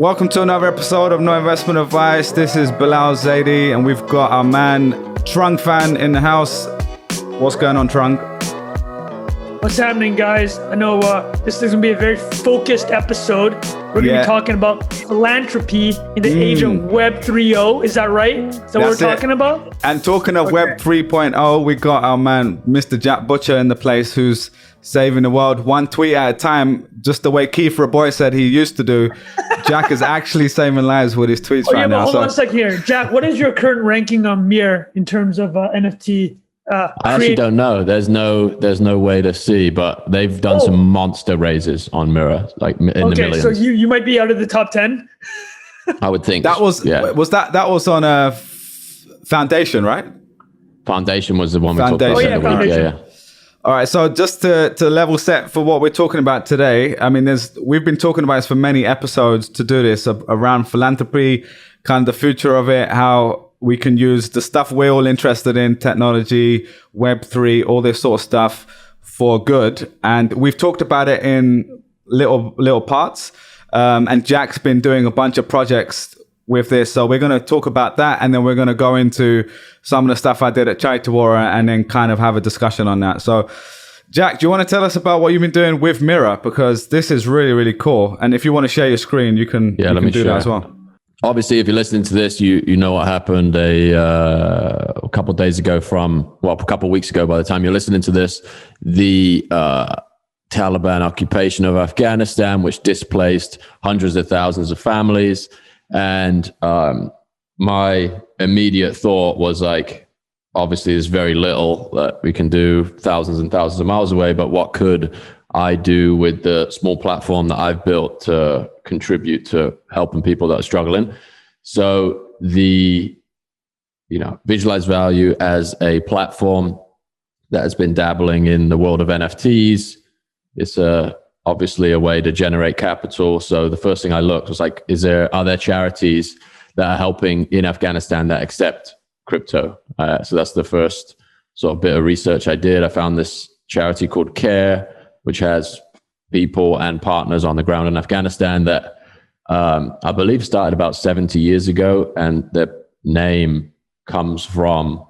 Welcome to another episode of No Investment Advice. This is Bilal Zaidi, and we've got our man Trung Phan in the house. What's going on, Trung? What's happening, guys? I know this is going to be a very focused episode. We're going to be talking about philanthropy in the age of Web 3.0. Is that right? Is that what we're talking about? And talking of Web 3.0, we got our man, Mr. Jack Butcher in the place, who's saving the world one tweet at a time, just the way Keith Boy said he used to do. Jack is actually saving lives with his tweets right now. Hold on a second here. Jack, what is your current ranking on Mir in terms of NFT? I actually don't know. There's no way to see, but they've done some monster raises on Mirror, like in the millions. So you might be out of the top 10. I would think that was that was on a Foundation, right? Foundation was the one we talked about. Foundation. Yeah. All right, so just to level set for what we're talking about today, I mean, we've been talking about this for many episodes to do this around philanthropy, kind of the future of it, how we can use the stuff we're all interested in, technology, Web3, all this sort of stuff for good. And we've talked about it in little parts. And Jack's been doing a bunch of projects with this. So we're going to talk about that. And then we're going to go into some of the stuff I did at Chaitawara and then kind of have a discussion on that. So Jack, do you want to tell us about what you've been doing with Mirror? Because this is really, really cool. And if you want to share your screen, you can do that as well. Obviously, if you're listening to this, you know what happened a couple of days ago a couple of weeks ago by the time you're listening to this, the Taliban occupation of Afghanistan, which displaced hundreds of thousands of families. And my immediate thought was like, obviously there's very little that we can do thousands and thousands of miles away, but what could I do with the small platform that I've built to contribute to helping people that are struggling? So the, Visualize Value as a platform that has been dabbling in the world of NFTs. It's obviously a way to generate capital. So the first thing I looked was like, are there charities that are helping in Afghanistan that accept crypto? So that's the first sort of bit of research I did. I found this charity called CARE, which has people and partners on the ground in Afghanistan that I believe started about 70 years ago. And their name comes from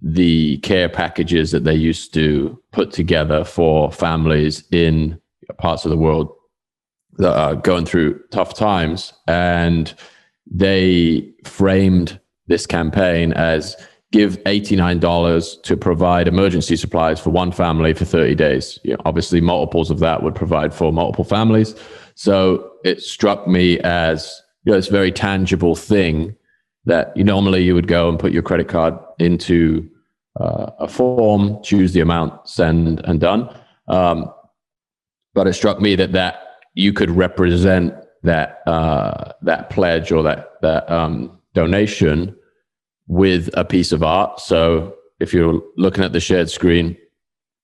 the care packages that they used to put together for families in parts of the world that are going through tough times. And they framed this campaign as give $89 to provide emergency supplies for one family for 30 days. Obviously, multiples of that would provide for multiple families. So it struck me as this very tangible thing that normally you would go and put your credit card into a form, choose the amount, send, and done. But it struck me that you could represent that pledge or that donation with a piece of art. So if you're looking at the shared screen,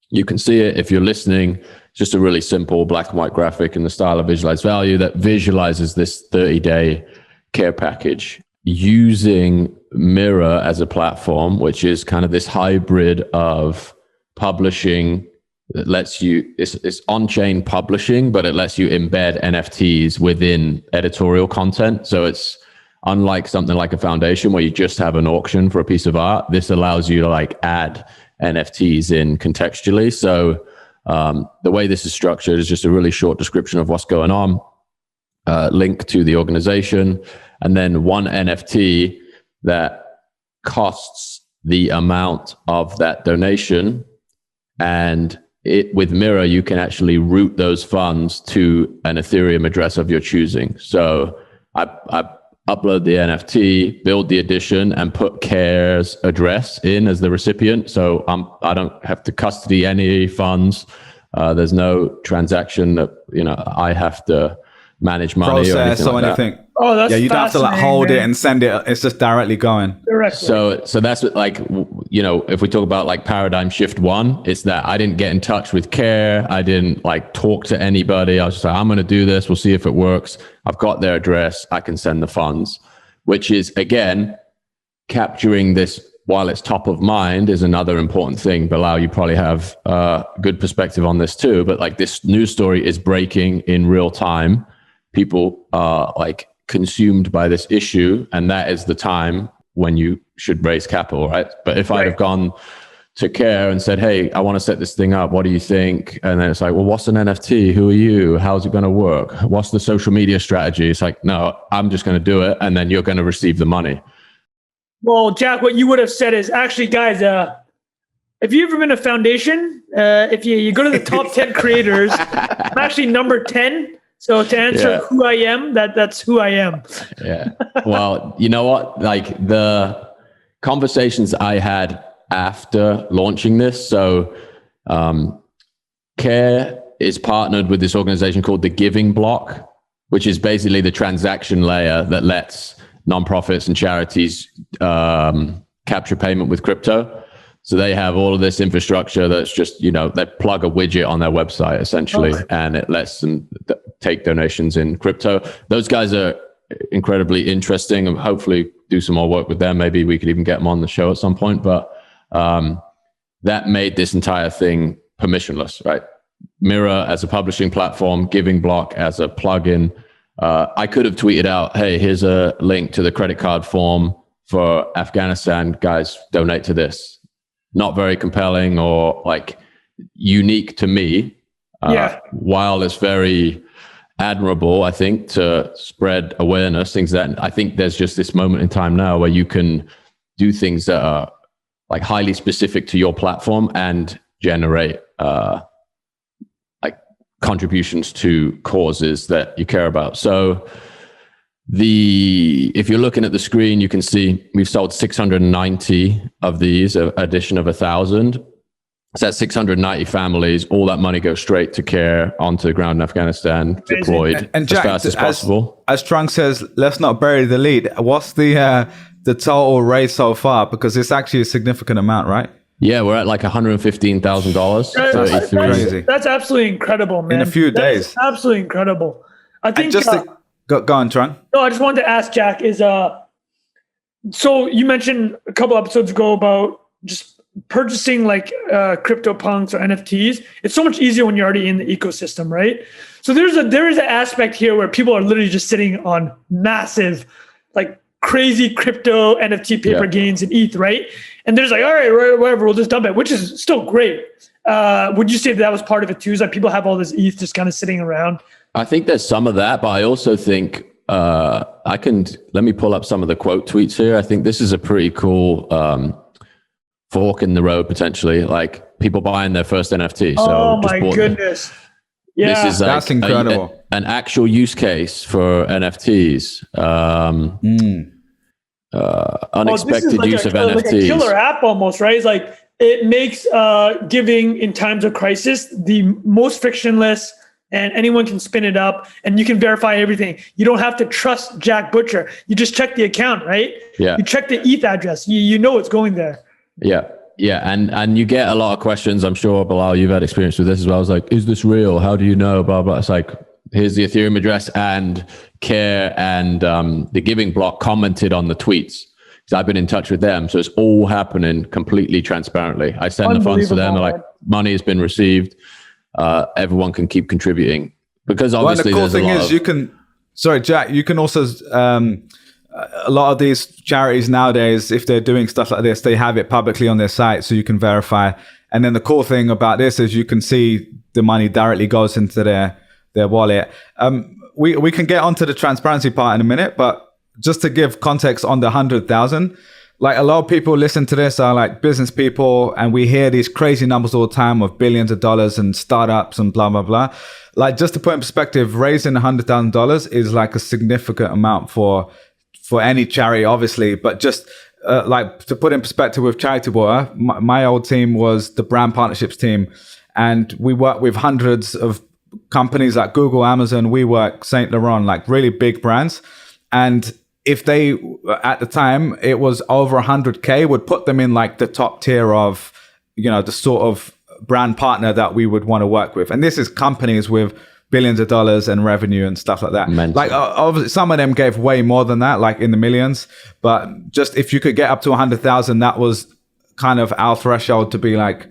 you can see it. If you're listening, it's just a really simple black and white graphic in the style of Visualize Value that visualizes this 30-day care package using Mirror as a platform, which is kind of this hybrid of publishing that lets you, it's on-chain publishing, but it lets you embed NFTs within editorial content. So it's unlike something like a foundation where you just have an auction for a piece of art. This allows you to add NFTs in contextually. So the way this is structured is just a really short description of what's going on, link to the organization, and then one NFT that costs the amount of that donation. And with Mirror, you can actually route those funds to an Ethereum address of your choosing. So I upload the NFT, build the edition, and put CARE's address in as the recipient. So I don't have to custody any funds. There's no transaction that I have to manage money process or anything. Oh, that's you don't have to hold it and send it. It's just directly going. Directly. So that's what, if we talk about paradigm shift one, it's that I didn't get in touch with CARE. I didn't talk to anybody. I was just like, I'm going to do this. We'll see if it works. I've got their address. I can send the funds, which is again, capturing this while it's top of mind is another important thing. Bilal, you probably have a good perspective on this too, but this news story is breaking in real time. People are consumed by this issue, and that is the time when you should raise capital, right? But if I'd have gone to Care and said, hey, I want to set this thing up, what do you think? And then it's like, well, what's an NFT? Who are you? How's it going to work? What's the social media strategy? It's like, no, I'm just going to do it, and then you're going to receive the money. Well, Jack, what you would have said is, actually, guys, if you've ever been a foundation, if you go to the top 10 creators, I'm actually number 10. So to answer who I am, that's who I am. Yeah. Well, you know what? Like the conversations I had after launching this. So Care is partnered with this organization called the Giving Block, which is basically the transaction layer that lets nonprofits and charities capture payment with crypto. So they have all of this infrastructure that's just, they plug a widget on their website essentially, and it lets them take donations in crypto. Those guys are incredibly interesting, and hopefully do some more work with them. Maybe we could even get them on the show at some point. But that made this entire thing permissionless, right? Mirror as a publishing platform, Giving Block as a plugin. I could have tweeted out, hey, here's a link to the credit card form for Afghanistan. Guys, donate to this. Not very compelling or like unique to me. While it's very admirable, I think, to spread awareness, things that I think there's just this moment in time now where you can do things that are like highly specific to your platform and generate like contributions to causes that you care about. So if you're looking at the screen, you can see we've sold 690 of these, an addition of 1,000. So that's 690 families. All that money goes straight to Care, onto the ground in Afghanistan, deployed and Jack, as fast as possible. As Trung says, let's not bury the lead. What's the total raise so far? Because it's actually a significant amount, right? Yeah, we're at like $115,000. Crazy. That's absolutely incredible, man. In a few days. Absolutely incredible. I think. Go on, Trung. No, I just wanted to ask Jack so you mentioned a couple episodes ago about just purchasing like CryptoPunks or NFTs. It's so much easier when you're already in the ecosystem, right? So there is an aspect here where people are literally just sitting on massive, like crazy crypto NFT paper gains in ETH, right? And there's like, all right, whatever, we'll just dump it, which is still great. Would you say that was part of it too? Is that people have all this ETH just kind of sitting around? I think there's some of that, but I also think let me pull up some of the quote tweets here. I think this is a pretty cool fork in the road, potentially, like people buying their first NFT. Oh my goodness. Yeah. This is that's incredible. An actual use case for NFTs. Unexpected use of NFTs. Like a killer app almost, right? It's like it makes giving in times of crisis the most frictionless, and anyone can spin it up and you can verify everything. You don't have to trust Jack Butcher. You just check the account, right? Yeah. You check the ETH address. You know it's going there. Yeah. Yeah. And you get a lot of questions. I'm sure, Bilal, you've had experience with this as well. It's like, is this real? How do you know? Blah, blah. It's like, here's the Ethereum address, and Care and the Giving Block commented on the tweets. Because I've been in touch with them. So it's all happening completely transparently. I send the funds to them. Like, money has been received. Everyone can keep contributing, because obviously the cool thing is Jack, you can also a lot of these charities nowadays, if they're doing stuff like this, they have it publicly on their site so you can verify. And then the cool thing about this is you can see the money directly goes into their wallet. We can get onto the transparency part in a minute, but just to give context on the 100,000, like a lot of people listen to this are like business people, and we hear these crazy numbers all the time of billions of dollars and startups and blah, blah, blah. Like, just to put in perspective, raising $100,000 is like a significant amount for any charity, obviously. But just like to put in perspective with Charity Water, my old team was the brand partnerships team, and we work with hundreds of companies like Google, Amazon, WeWork, Saint Laurent, like really big brands. And if they, at the time, it was over 100K, would put them in like the top tier of, the sort of brand partner that we would want to work with. And this is companies with billions of dollars in revenue and stuff like that. Mental. Like obviously some of them gave way more than that, like in the millions. But just if you could get up to 100,000, that was kind of our threshold to be like,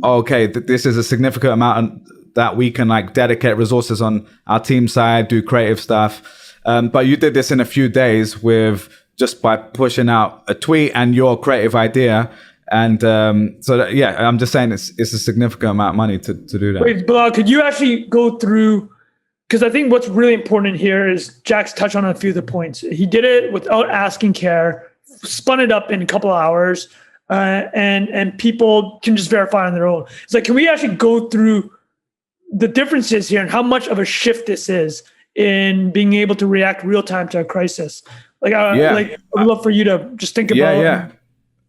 okay, this is a significant amount that we can like dedicate resources on our team side, do creative stuff. But you did this in a few days with just by pushing out a tweet and your creative idea. And I'm just saying it's a significant amount of money to do that. Wait, Bilal, could you actually go through, because I think what's really important here is Jack's touched on a few of the points. He did it without asking care, spun it up in a couple of hours, and people can just verify on their own. It's like, can we actually go through the differences here and how much of a shift this is in being able to react real time to a crisis? I'd love for you to just think about. Yeah.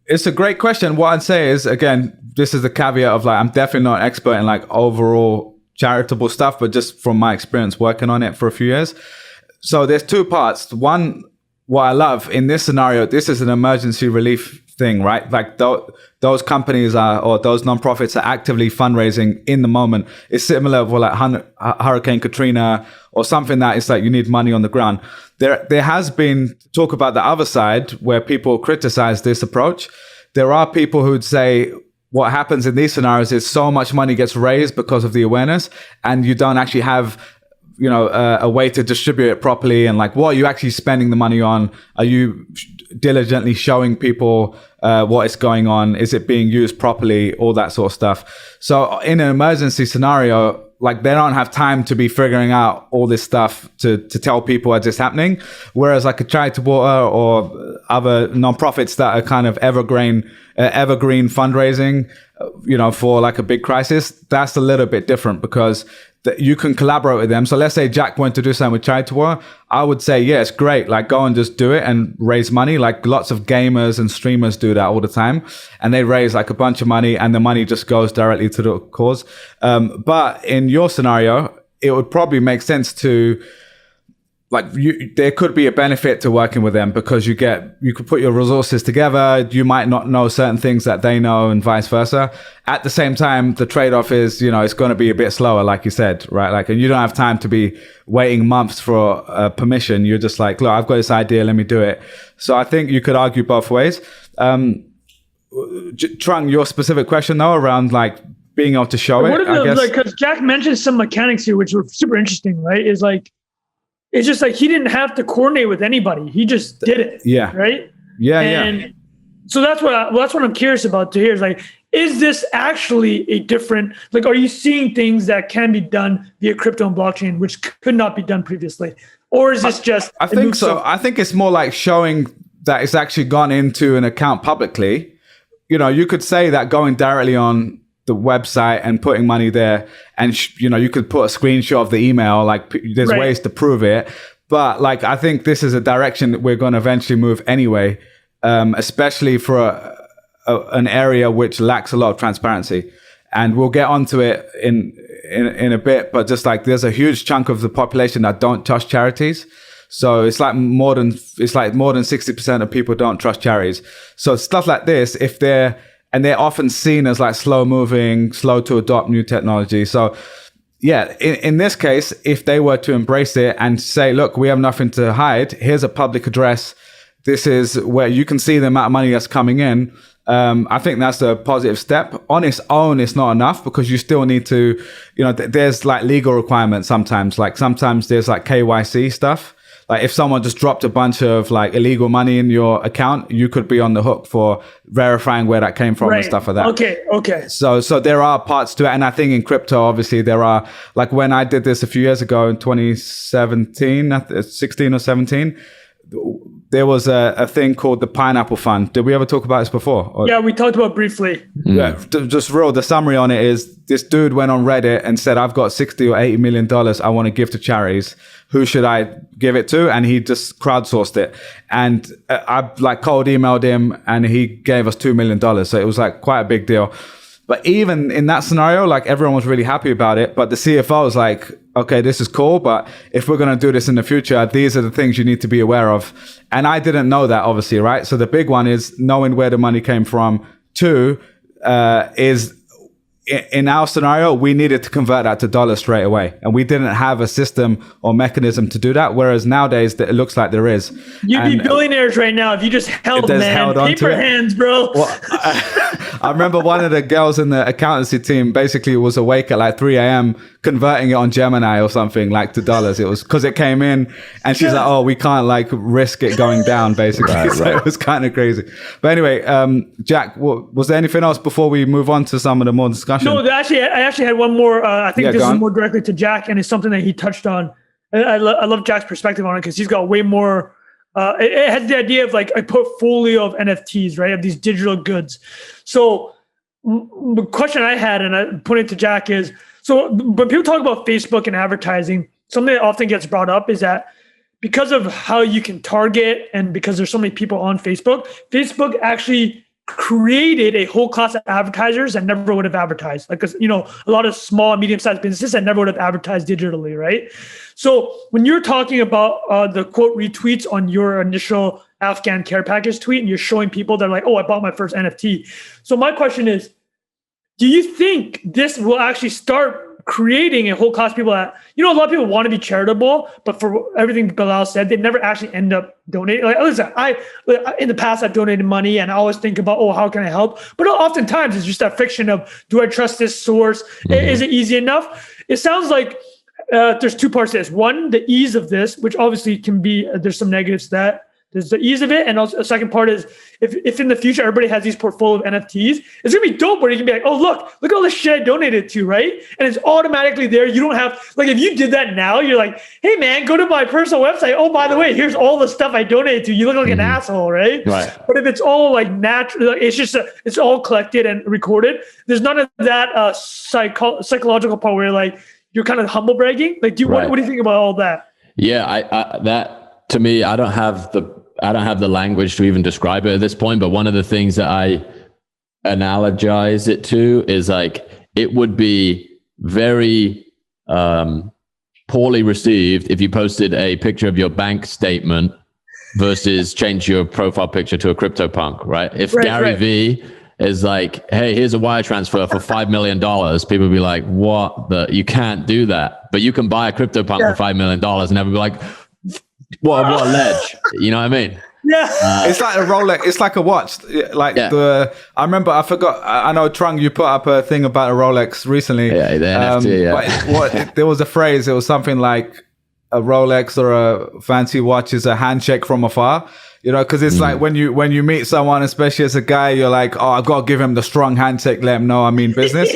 It's a great question. What I'd say is, again, this is the caveat of like, I'm definitely not an expert in like overall charitable stuff, but just from my experience working on it for a few years. So there's two parts. One, what I love in this scenario, this is an emergency relief thing, right? Like those companies or those nonprofits are actively fundraising in the moment. It's similar for like Hurricane Katrina or something that is like you need money on the ground. There has been talk about the other side where people criticize this approach. There are people who'd say what happens in these scenarios is so much money gets raised because of the awareness, and you don't actually have a way to distribute it properly. And like, what are you actually spending the money on? Are you diligently showing people what is going on? Is it being used properly? All that sort of stuff. So in an emergency scenario, like they don't have time to be figuring out all this stuff to tell people as it's happening. Whereas like a charitable or other nonprofits that are kind of evergreen fundraising, for like a big crisis, that's a little bit different because you can collaborate with them. So let's say Jack wanted to do something with charitable. I would say, yeah, it's great. Like go and just do it and raise money. Like lots of gamers and streamers do that all the time. And they raise like a bunch of money and the money just goes directly to the cause. But in your scenario, it would probably make sense to there could be a benefit to working with them because you could put your resources together. You might not know certain things that they know and vice versa. At the same time, the trade-off is, it's going to be a bit slower, like you said, right? Like, and you don't have time to be waiting months for permission. You're just like, look, I've got this idea, let me do it. So I think you could argue both ways. Trung, your specific question though, around like being able to show it, I guess. Because Jack mentioned some mechanics here, which were super interesting, right? It's just like he didn't have to coordinate with anybody. He just did it. Yeah. Right? Yeah. So that's what I'm curious about to hear is like, is this actually a different, like, are you seeing things that can be done via crypto and blockchain, which could not be done previously? Or is this just... I think so. I think it's more like showing that it's actually gone into an account publicly. You could say that going directly on the website and putting money there, and you could put a screenshot of the email. Like there's ways to prove it, but like I think this is a direction that we're going to eventually move anyway, especially for an area which lacks a lot of transparency. And we'll get onto it in a bit, but just like there's a huge chunk of the population that don't trust charities. So it's like more than 60% of people don't trust charities. So stuff like this, they're often seen as like slow moving, slow to adopt new technology. So yeah, in this case, if they were to embrace it and say, look, we have nothing to hide. Here's a public address. This is where you can see the amount of money that's coming in. I think that's a positive step. On its own, it's not enough because you still need to, there's like legal requirements sometimes. Like sometimes there's like KYC stuff. Like if someone just dropped a bunch of like illegal money in your account, you could be on the hook for verifying where that came from and stuff like that. Okay. So there are parts to it. And I think in crypto, obviously there are, like when I did this a few years ago in 2017, 16 or 17, there was a thing called the Pineapple Fund. Did we ever talk about this before? Yeah, we talked about it briefly. Yeah, the summary on it is this dude went on Reddit and said, I've got 60 or 80 million dollars I want to give to charities. Who should I give it to? And he just crowdsourced it. And I like cold emailed him and he gave us $2 million. So it was like quite a big deal. But even in that scenario, like everyone was really happy about it. But the CFO was like, okay, this is cool. But if we're going to do this in the future, these are the things you need to be aware of. And I didn't know that, obviously, right? So the big one is knowing where the money came from. Two, is in our scenario, we needed to convert that to dollars straight away. And we didn't have a system or mechanism to do that. Whereas nowadays, it looks like there is. You'd be billionaires right now if you just held paper hands, bro. Well, I remember one of the girls in the accountancy team basically was awake at like 3 a.m. converting it on Gemini or something like to dollars. It was because it came in and she's like, oh, we can't like risk it going down basically. So it was kind of crazy. But anyway, Jack, was there anything else before we move on to some of the more discussion? No, I actually had one more. I think this is more directly to Jack, and it's something that he touched on. I love Jack's perspective on it because he's got way more. It has the idea of like a portfolio of NFTs, right? Of these digital goods. So the question I had, and I put it to Jack, is so when people talk about Facebook and advertising, something that often gets brought up is that because of how you can target and because there's so many people on Facebook, Facebook actually created a whole class of advertisers that never would have advertised. Like, you know, a lot of small and medium-sized businesses that never would have advertised digitally, right? So when you're talking about the quote retweets on your initial Afghan care package tweet and you're showing people that are like, oh, I bought my first NFT. So my question is, do you think this will actually start creating a whole class of people that, you know, a lot of people want to be charitable, but for everything Bilal said, they never actually end up donating. Like, listen, in the past, I've donated money and I always think about, oh, how can I help? But oftentimes it's just that friction of, do I trust this source? Mm-hmm. Is it easy enough? It sounds like there's two parts to this. One, the ease of this, which obviously can be, there's some negatives to that. There's the ease of it. And also a second part is if in the future everybody has these portfolio of NFTs, it's going to be dope where you can be like, oh, look at all this shit I donated to, right? And it's automatically there. You don't have, like, if you did that now, you're like, hey, man, go to my personal website. Oh, by the way, here's all the stuff I donated to. You look like an asshole, right? Right. But if it's all like natural, it's just, it's all collected and recorded. There's none of that psychological part where like you're kind of humble bragging. Like, what do you think about all that? Yeah, that to me, I don't have the language to even describe it at this point, but one of the things that I analogize it to is like, it would be very poorly received if you posted a picture of your bank statement versus change your profile picture to a CryptoPunk, right? If Gary Vee is like, hey, here's a wire transfer for $5 million, people would be like, you can't do that, but you can buy a CryptoPunk for $5 million, and everybody be like, what a ledge, you know what I mean? Yeah, it's like a Rolex. It's like a watch. Like I remember. I forgot. I know, Trung, you put up a thing about a Rolex recently. Yeah, the NFT. Yeah. But there was a phrase. It was something like a Rolex or a fancy watch is a handshake from afar. You know, because it's like when you meet someone, especially as a guy, you're like, oh, I've got to give him the strong handshake, let him know I mean business.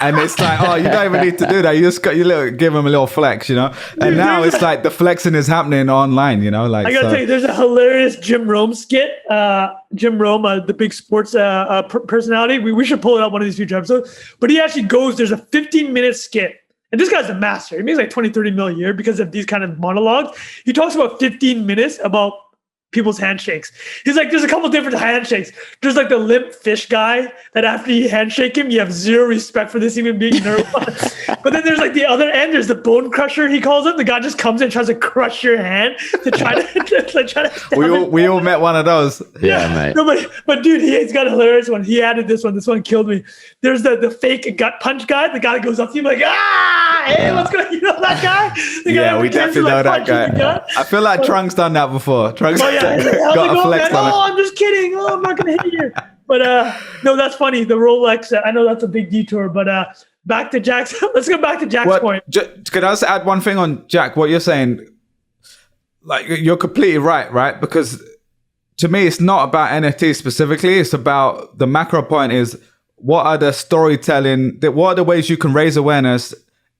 And it's like, oh, you don't even need to do that. You just give him a little flex, you know. And now it's like the flexing is happening online, you know. Like, I gotta tell you, there's a hilarious Jim Rome skit. Jim Rome, the big sports personality. We should pull it up one of these future episodes. But he actually goes. There's a 15-minute skit. And this guy's a master. He makes like 20-30 mil a year because of these kind of monologues. He talks about 15 minutes about people's handshakes. He's like, there's a couple different handshakes. There's like the limp fish guy that after you handshake him, you have zero respect for this human being. But then there's like the other end. There's the bone crusher, he calls it. The guy just comes in and tries to crush your hand to try to. We all met one of those. Yeah, mate. No, but dude, he's got a hilarious one. He added this one. This one killed me. There's the fake gut punch guy. The guy that goes up to you like, hey, what's going on? You know that guy? We definitely know that guy. I feel like Trunk's done that before. Trunk's got a flex on it. Oh, I'm just kidding. Oh, I'm not going to hit you. But no, that's funny. The Rolex, I know that's a big detour, but back to Jack's. Let's go back to Jack's point. Could I just add one thing on Jack? What you're saying, like, you're completely right? Because to me, it's not about NFT specifically. It's about the macro point is what are the storytelling, what are the ways you can raise awareness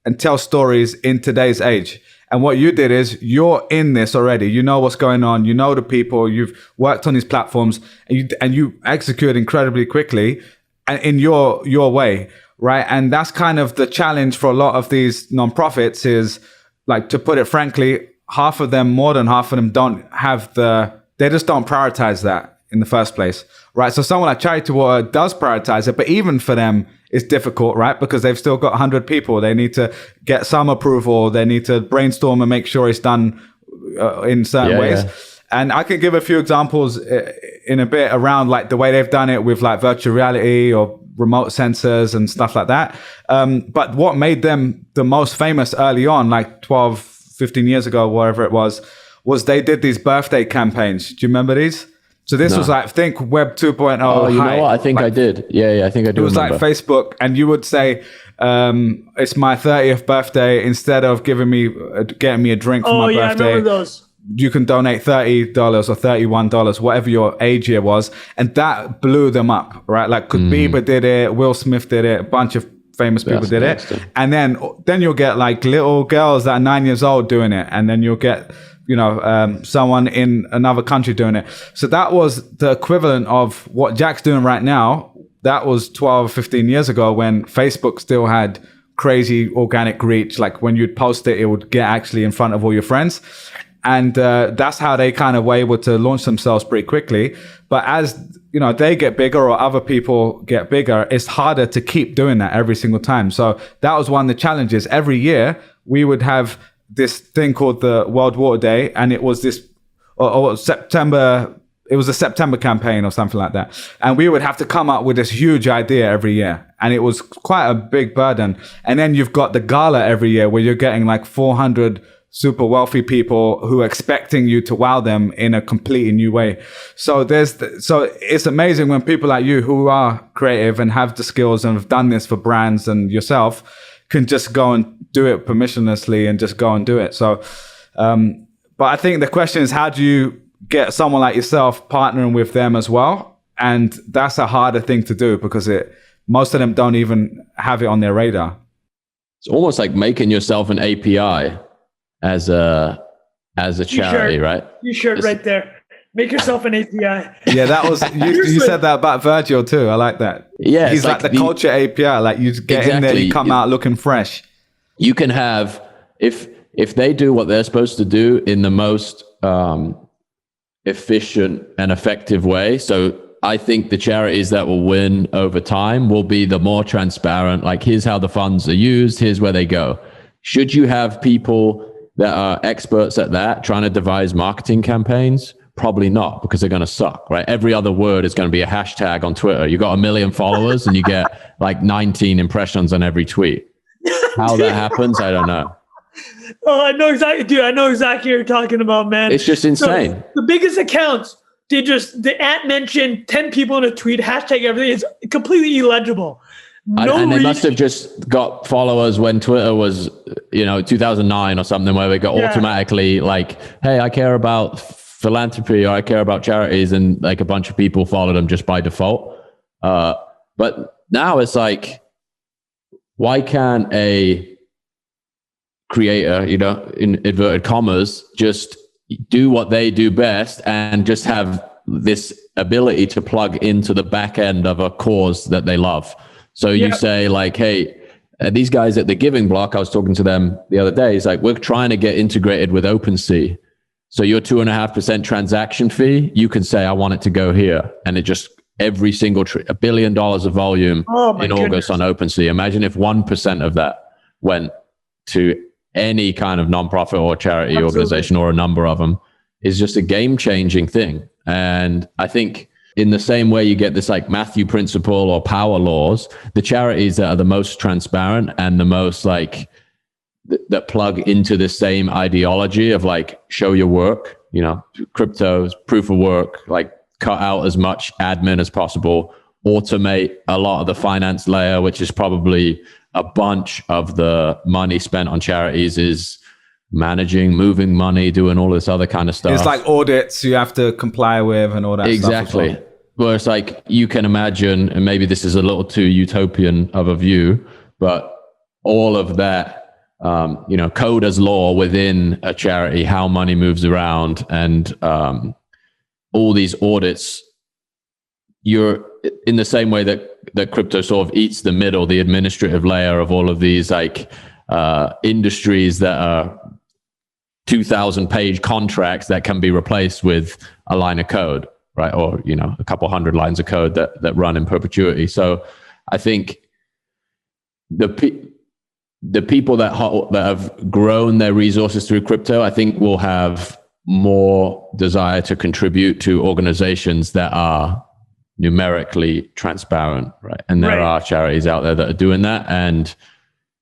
and tell stories in today's age? And what you did is you're in this already. You know what's going on. You know the people. You've worked on these platforms, and you execute incredibly quickly, and in your way, right? And that's kind of the challenge for a lot of these nonprofits. Is like, to put it frankly, more than half of them don't have they just don't prioritize that in the first place, right? So someone like Charity Water does prioritize it, but even for them, it's difficult, right? Because they've still got 100 people. They need to get some approval. They need to brainstorm and make sure it's done in certain ways. Yeah. And I can give a few examples in a bit around like the way they've done it with like virtual reality or remote sensors and stuff like that. But what made them the most famous early on, like 12, 15 years ago, whatever it was they did these birthday campaigns. Do you remember these? So this was like, I think Web 2.0. Oh, you know what? I think I did. Yeah, I think I do. It was remember. like Facebook, and you would say, it's my 30th birthday. Instead of getting me a drink for my birthday, I remember those. You can donate $30 or $31, whatever your age year was. And that blew them up, right? Like Bieber did it, Will Smith did it, a bunch of famous people did it. And then you'll get like little girls that are 9 years old doing it. And then you'll get, someone in another country doing it. So that was the equivalent of what Jack's doing right now. That was 12, 15 years ago when Facebook still had crazy organic reach. Like when you'd post it, it would get actually in front of all your friends. And that's how they kind of were able to launch themselves pretty quickly. But as they get bigger or other people get bigger, it's harder to keep doing that every single time. So that was one of the challenges. Every year we would have this thing called the World Water Day, and it was this September. It was a September campaign or something like that. And we would have to come up with this huge idea every year. And it was quite a big burden. And then you've got the Gala every year where you're getting like 400 super wealthy people who are expecting you to wow them in a completely new way. So it's amazing when people like you who are creative and have the skills and have done this for brands and yourself can just go and do it permissionlessly and just go and do it. So, but I think the question is, how do you get someone like yourself partnering with them as well? And that's a harder thing to do because most of them don't even have it on their radar. It's almost like making yourself an API as a charity, right? You shirt right there. Make yourself an API. Yeah, that was you said that about Virgil too. I like that. Yeah, he's like the culture API. Like you get in there, you come out looking fresh. You can have if they do what they're supposed to do in the most efficient and effective way. So I think the charities that will win over time will be the more transparent. Like, here's how the funds are used. Here's where they go. Should you have people that are experts at that trying to devise marketing campaigns? Probably not, because they're going to suck, right? Every other word is going to be a hashtag on Twitter. You got 1 million followers and you get like 19 impressions on every tweet. How that happens, I don't know. Oh, I know exactly, dude. I know exactly what you're talking about, man. It's just insane. So the biggest accounts, the @mention 10 people in a tweet, hashtag everything. It's completely illegible. And they must have just got followers when Twitter was, 2009 or something, where they got automatically like, hey, I care about philanthropy or I care about charities, and like a bunch of people followed them just by default. But now it's like, why can't a creator, in inverted commas, just do what they do best and just have this ability to plug into the back end of a cause that they love? So you say like, hey, these guys at the Giving Block, I was talking to them the other day, it's like, we're trying to get integrated with OpenSea. So your 2.5% transaction fee, you can say, I want it to go here. And it just, every single, $1 billion of volume in August on OpenSea. Imagine if 1% of that went to any kind of nonprofit or charity organization, or a number of them. Is just a game-changing thing. And I think in the same way you get this like Matthew principle or power laws, the charities that are the most transparent and the most like that plug into the same ideology of like, show your work, crypto, proof of work, like cut out as much admin as possible, automate a lot of the finance layer, which is probably a bunch of the money spent on charities is managing, moving money, doing all this other kind of stuff. It's like audits you have to comply with and all that exactly. stuff. Well, it's like, you can imagine, and maybe this is a little too utopian of a view, but all of that, code law within a charity, how money moves around, and all these audits, you're in the same way that crypto sort of eats the middle, the administrative layer of all of these like industries that are 2,000 page contracts that can be replaced with a line of code, right? Or, a couple hundred lines of code that run in perpetuity. So I think the people that have grown their resources through crypto, I think will have more desire to contribute to organizations that are numerically transparent, right? And there are charities out there that are doing that, and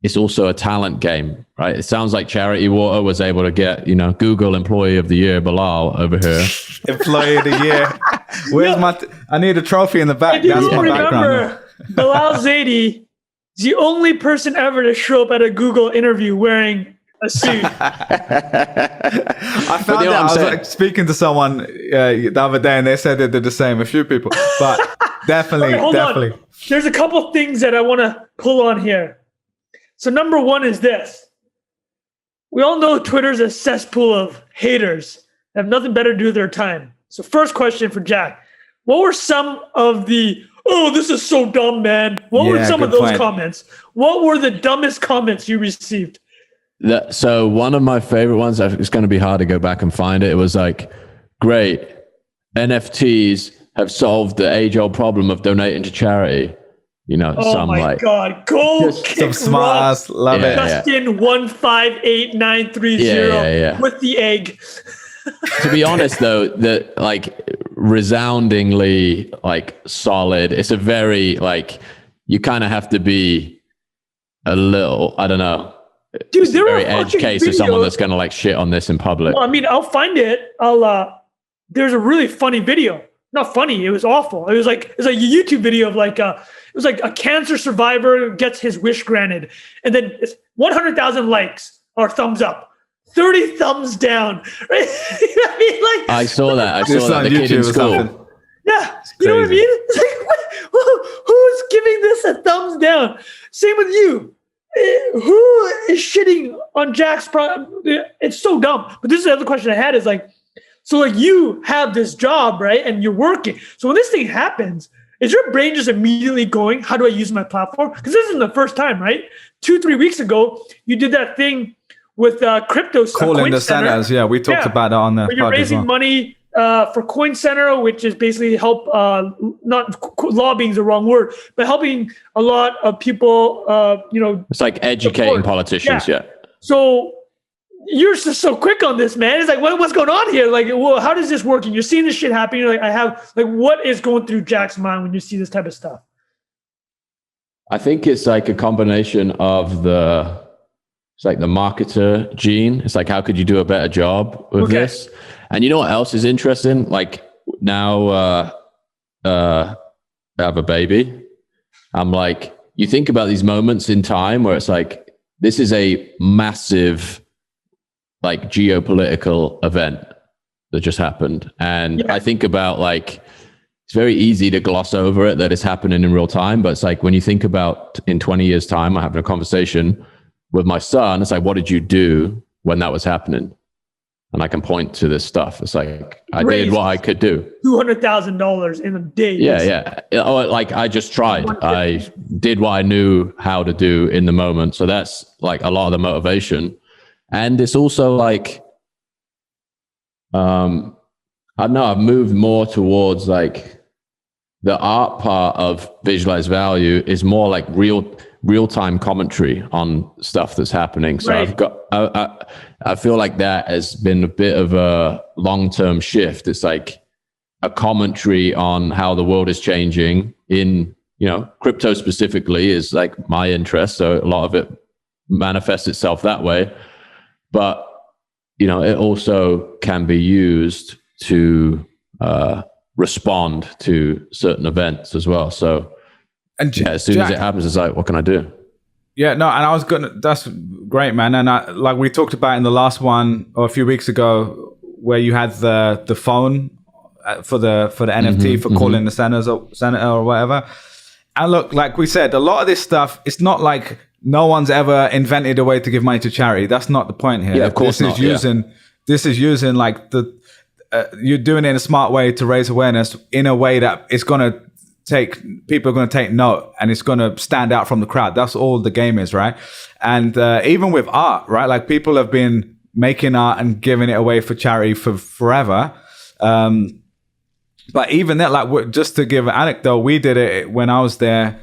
it's also a talent game, right? It sounds like Charity Water was able to get, Google Employee of the Year, Bilal over here. Employee of the Year. Where's I need a trophy in the back. That's my background. Bilal Zaidi is the only person ever to show up at a Google interview wearing a suit. I found out. I was speaking to someone the other day, and they said they did the same. A few people, but definitely. On. There's a couple things that I want to pull on here. So number one is this. We all know Twitter's a cesspool of haters that have nothing better to do with their time. So first question for Jack. What were some of the, oh, this is so dumb, man. What were some of those comments? What were the dumbest comments you received? So one of my favorite ones, it's going to be hard to go back and find it. It was like, great, NFTs have solved the age-old problem of donating to charity. Oh my God. Go some smart ass. Love it. Justin 158930 with the egg. To be honest, though, resoundingly solid. It's a very you kind of have to be a little, I don't know. Dude, there are very edge case of someone that's going to shit on this in public. Well, I mean, I'll find it. There's a really funny video. Not funny. It was awful. It was like a YouTube video of it was like a cancer survivor gets his wish granted, and then it's 100,000 likes or thumbs up, 30 thumbs down. Right? You know what I mean? I saw that. I saw that. The kid in school. Yeah, you know what I mean? It's like, who's giving this a thumbs down? Same with you. Who is shitting on Jack's It's so dumb. But this is the other question I had is so you have this job, right? And you're working. So when this thing happens, is your brain just immediately going, how do I use my platform? Because this isn't the first time, right? 2-3 weeks ago, you did that thing with crypto. Calling the centers. Yeah, we talked about that on the pod. You're raising money for Coin Center, which is basically help, not lobbying is the wrong word, but helping a lot of people, It's like educating support. Politicians, yeah. So you're just so quick on this, man. It's like, what's going on here? How does this work? And you're seeing this shit happen. You're what is going through Jack's mind when you see this type of stuff? I think it's a combination of the marketer gene. It's how could you do a better job with this? And you know what else is interesting? Now I have a baby. I'm you think about these moments in time where it's this is a massive geopolitical event that just happened. And I think about it's very easy to gloss over it that it's happening in real time. But it's when you think about in 20 years time, I'm having a conversation with my son. It's what did you do when that was happening? And I can point to this stuff. It's I did what I could do. $200,000 in a day. Yeah. I just tried. I did what I knew how to do in the moment. So that's a lot of the motivation. And it's also I don't know, I've moved more towards the art part of visualized value is more real-time commentary on stuff that's happening. So I feel that has been a bit of a long-term shift. It's a commentary on how the world is changing in, crypto specifically is my interest. So a lot of it manifests itself that way. But, it also can be used to respond to certain events as well. So as soon as it happens, it's what can I do? Yeah, no, and that's great, man. And we talked about in the last one or a few weeks ago where you had the phone for the NFT for calling the senator or whatever. And look, like we said, a lot of this stuff, it's not no one's ever invented a way to give money to charity. That's not the point here. Yeah, of course not. This is using you're doing it in a smart way to raise awareness in a way that it's going to people are going to take note and it's going to stand out from the crowd. That's all the game is, right? And even with art, right? People have been making art and giving it away for charity for forever. But even that, just to give an anecdote, we did it when I was there.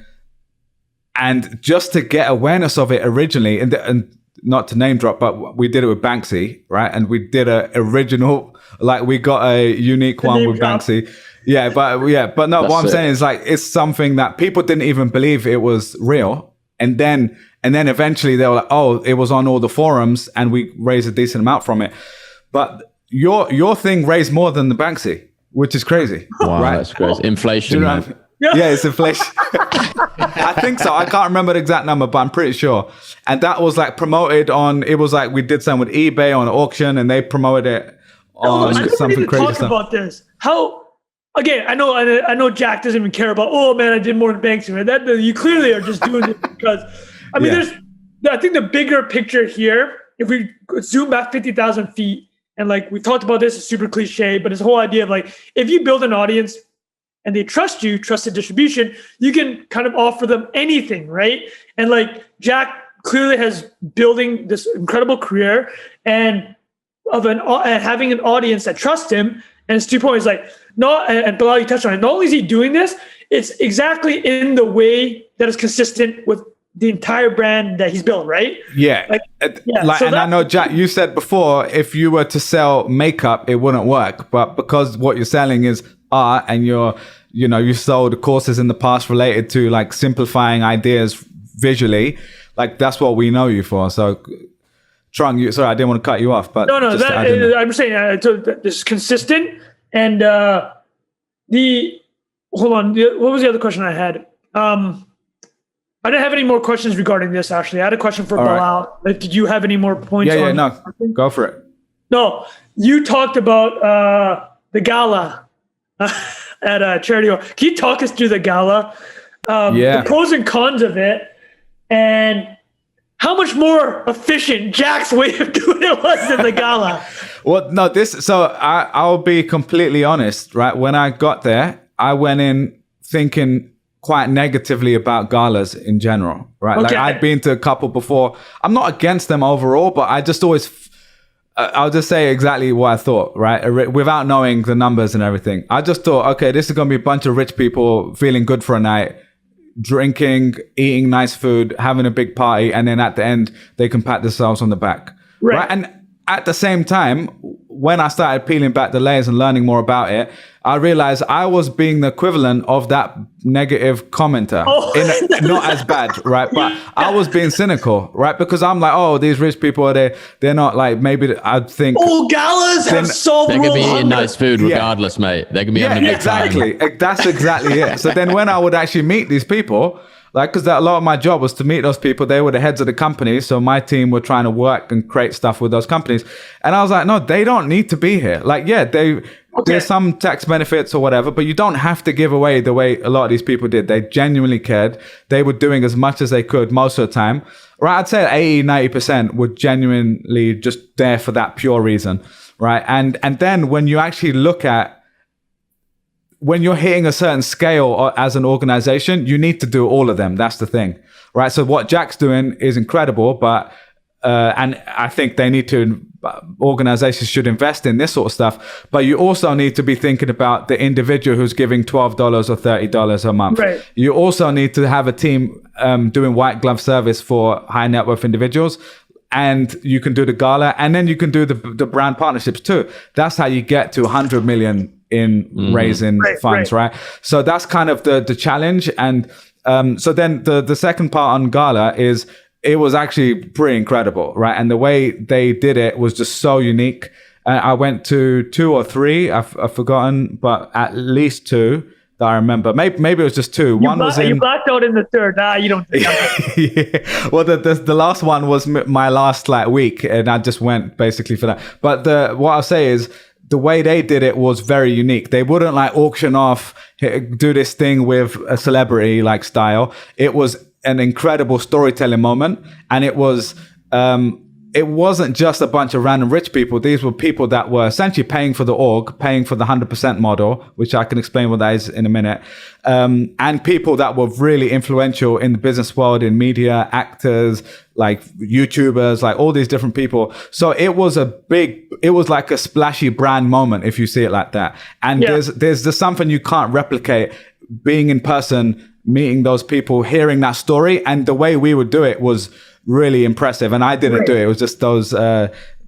And just to get awareness of it originally, and not to name drop, but we did it with Banksy, right? And we did a original, we got a unique one with Banksy. but no, what I'm saying is like, it's something that people didn't even believe it was real. And then eventually they were like, oh, it was on all the forums and we raised a decent amount from it. But your thing raised more than the Banksy, which is crazy. Wow, right? that's crazy. Inflation, Do you know man. Yeah, it's inflation. I think so. I can't remember the exact number, but I'm pretty sure. And that was like promoted on, it was like we did something with eBay on an auction and they promoted it on something crazy. Talk about this. How, again, I know Jack doesn't even care about, oh man, I did more than Banksy. That you clearly are just doing it because, I mean, I think the bigger picture here, if we zoom back 50,000 feet, and like we talked about this, it's super cliche, but it's the whole idea of like, if you build an audience and they trust you, trusted distribution, you can kind of offer them anything, right? And like Jack clearly has building this incredible career and having an audience that trusts him. And his 2 point is like, and Bilal, you touched on it, not only is he doing this, it's exactly in the way that is consistent with the entire brand that he's built, right? Yeah. And I know, Jack, you said before, if you were to sell makeup, it wouldn't work. But because what you're selling is art and you sold courses in the past related to like simplifying ideas visually, like that's what we know you for. So Trung, sorry, I didn't want to cut you off, but no, I'm saying this is consistent. And hold on, what was the other question I had? I didn't have any more questions regarding this, actually. I had a question for Bilal. Right. Did you have any more points? No, go for it. No, you talked about the Gala at Charity. Can you talk us through the Gala? The pros and cons of it, and how much more efficient Jack's way of doing it was than the Gala? Well, no, I'll be completely honest, right? When I got there, I went in thinking quite negatively about galas in general, right? Okay. Like I'd been to a couple before. I'm not against them overall, but I just always, I'll just say exactly what I thought, right? Without knowing the numbers and everything. I just thought, okay, this is going to be a bunch of rich people feeling good for a night, drinking, eating nice food, having a big party, and then at the end, they can pat themselves on the back. Right? And at the same time, when I started peeling back the layers and learning more about it, I realized I was being the equivalent of that negative commenter. Not as bad, right? But I was being cynical, right? Because I'm like, oh, these rich people, they're not like, maybe I'd think. Oh, galas have solved They can be eating nice food regardless, mate. They can be having a good exactly. time. That's exactly it. So then when I would actually meet these people, like, because a lot of my job was to meet those people. They were the heads of the companies. So my team were trying to work and create stuff with those companies. And I was like, no, they don't need to be here. Like, there's some tax benefits or whatever, but you don't have to give away the way a lot of these people did. They genuinely cared. They were doing as much as they could most of the time. Right? I'd say 80, 90% were genuinely just there for that pure reason. Right? And then when you actually look at, when you're hitting a certain scale as an organization, you need to do all of them. That's the thing, right? So what Jack's doing is incredible, but and I think organizations should invest in this sort of stuff. But you also need to be thinking about the individual who's giving $12 or $30 a month. Right. You also need to have a team doing white glove service for high net worth individuals. And you can do the gala, and then you can do the brand partnerships too. That's how you get to 100 million in raising funds, right? So that's kind of the challenge. And so then the second part on Gala is, it was actually pretty incredible, right? And the way they did it was just so unique. I went to 2 or 3, I've forgotten, but at least 2 that I remember. Maybe it was just 2. You blacked out in the third. You don't think yeah. Well, the last one was my last week, and I just went basically for that. But what I'll say is, the way they did it was very unique. They wouldn't auction off, do this thing with a celebrity style. It was an incredible storytelling moment, and it wasn't just a bunch of random rich people. These were people that were essentially paying for the org, paying for the 100% model, which I can explain what that is in a minute. And people that were really influential in the business world, in media, actors, YouTubers, all these different people. So it was like a splashy brand moment, if you see it like that. And there's just something you can't replicate, being in person, meeting those people, hearing that story. And the way we would do it was really impressive. And I didn't do it. It was just those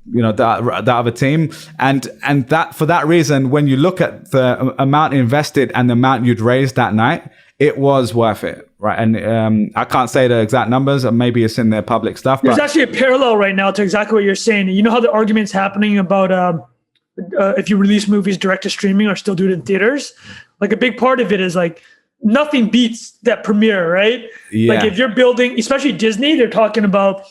the other team. And that, for that reason, when you look at the amount invested and the amount you'd raised that night, it was worth it, right? And I can't say the exact numbers, or maybe it's in their public stuff. There's actually a parallel right now to exactly what you're saying. You know how the argument's happening about if you release movies direct to streaming or still do it in theaters? Like, a big part of it is like, nothing beats that premiere, right? Yeah. Like, if you're building, especially Disney, they're talking about,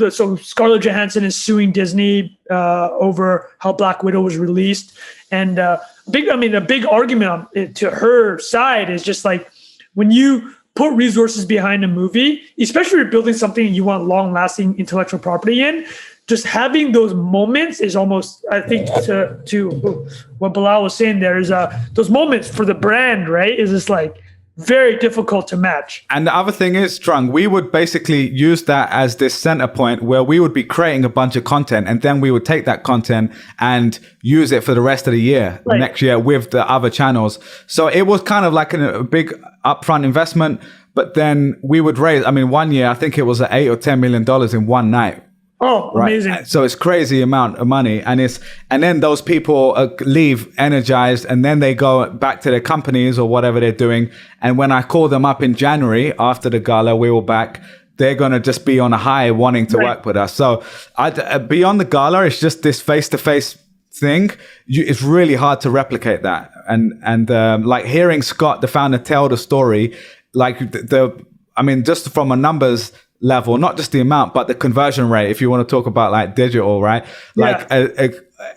so Scarlett Johansson is suing Disney over how Black Widow was released. And a big argument to her side is just like, when you put resources behind a movie, especially if you're building something you want long-lasting intellectual property in, just having those moments is almost, I think, to what Bilal was saying there, is those moments for the brand, right, is just like very difficult to match. And the other thing is, Trung, we would basically use that as this center point where we would be creating a bunch of content, and then we would take that content and use it for the rest of the year, right, next year with the other channels. So it was kind of like a big upfront investment, but then we would raise, one year, I think it was $8 or $10 million in one night. Oh, amazing. Right? So it's crazy amount of money. And then those people leave energized, and then they go back to their companies or whatever they're doing. And when I call them up in January after the gala, we were back, they're going to just be on a high wanting to work with us. So beyond the gala, it's just this face-to-face thing. It's really hard to replicate that. And like hearing Scott, the founder, tell the story, like just from a numbers level, not just the amount, but the conversion rate, if you want to talk about like digital, right? Like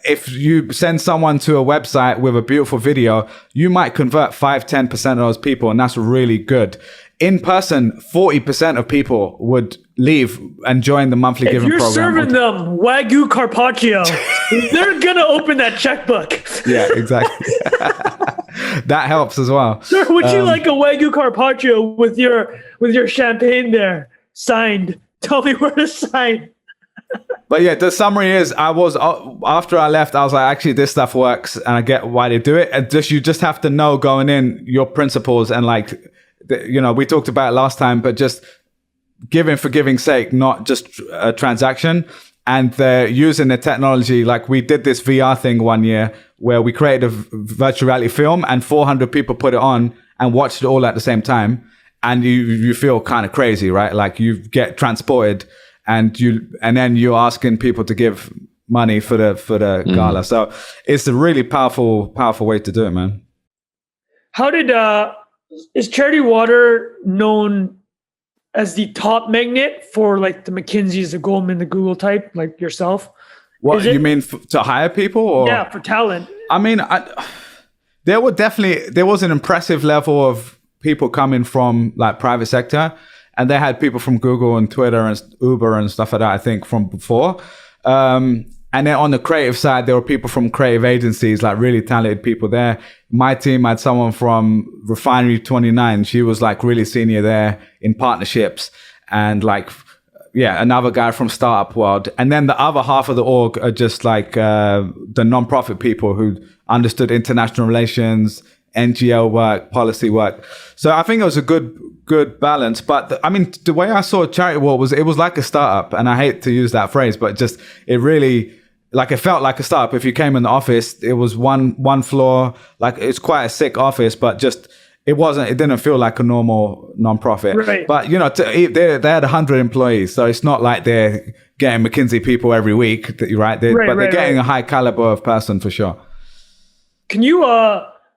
if you send someone to a website with a beautiful video, you might convert 5-10% of those people, and that's really good. In person, 40% of people would leave and join the monthly giving program. If you're serving them Wagyu Carpaccio, they're going to open that checkbook. Yeah, exactly. That helps as well. Sir, would you like a Wagyu Carpaccio with your champagne there? Signed. Tell me where to sign. But yeah, the summary is, after I left, I was like, actually, this stuff works, and I get why they do it. And you just have to know going in your principles, and like, we talked about it last time, but just giving for giving's sake, not just a transaction. And they're using the technology. Like, we did this VR thing one year where we created a virtual reality film, and 400 people put it on and watched it all at the same time. And you feel kind of crazy, right? Like, you get transported, and then you're asking people to give money for the gala. So it's a really powerful way to do it, man. How did is Charity Water known as the top magnet for like the McKinseys, the Goldman, the Google type, like yourself? What you mean, to hire people? Or? Yeah, for talent. There was an impressive level of people coming from like private sector, and they had people from Google and Twitter and Uber and stuff like that, I think, from before. And then on the creative side, there were people from creative agencies, like really talented people there. My team had someone from Refinery 29. She was like really senior there in partnerships, and like, another guy from Startup World. And then the other half of the org are just like the nonprofit people who understood international relations, NGO work, policy work. So I think it was a good balance. But the way I saw Charity Walk was, it was like a startup, and I hate to use that phrase, but just it really, like, it felt like a startup. If you came in the office, it was one floor, like it's quite a sick office, but just it didn't feel like a normal nonprofit. Right. But they had 100 employees, so it's not like they're getting McKinsey people every week, right? They're getting a high caliber of person for sure. Can you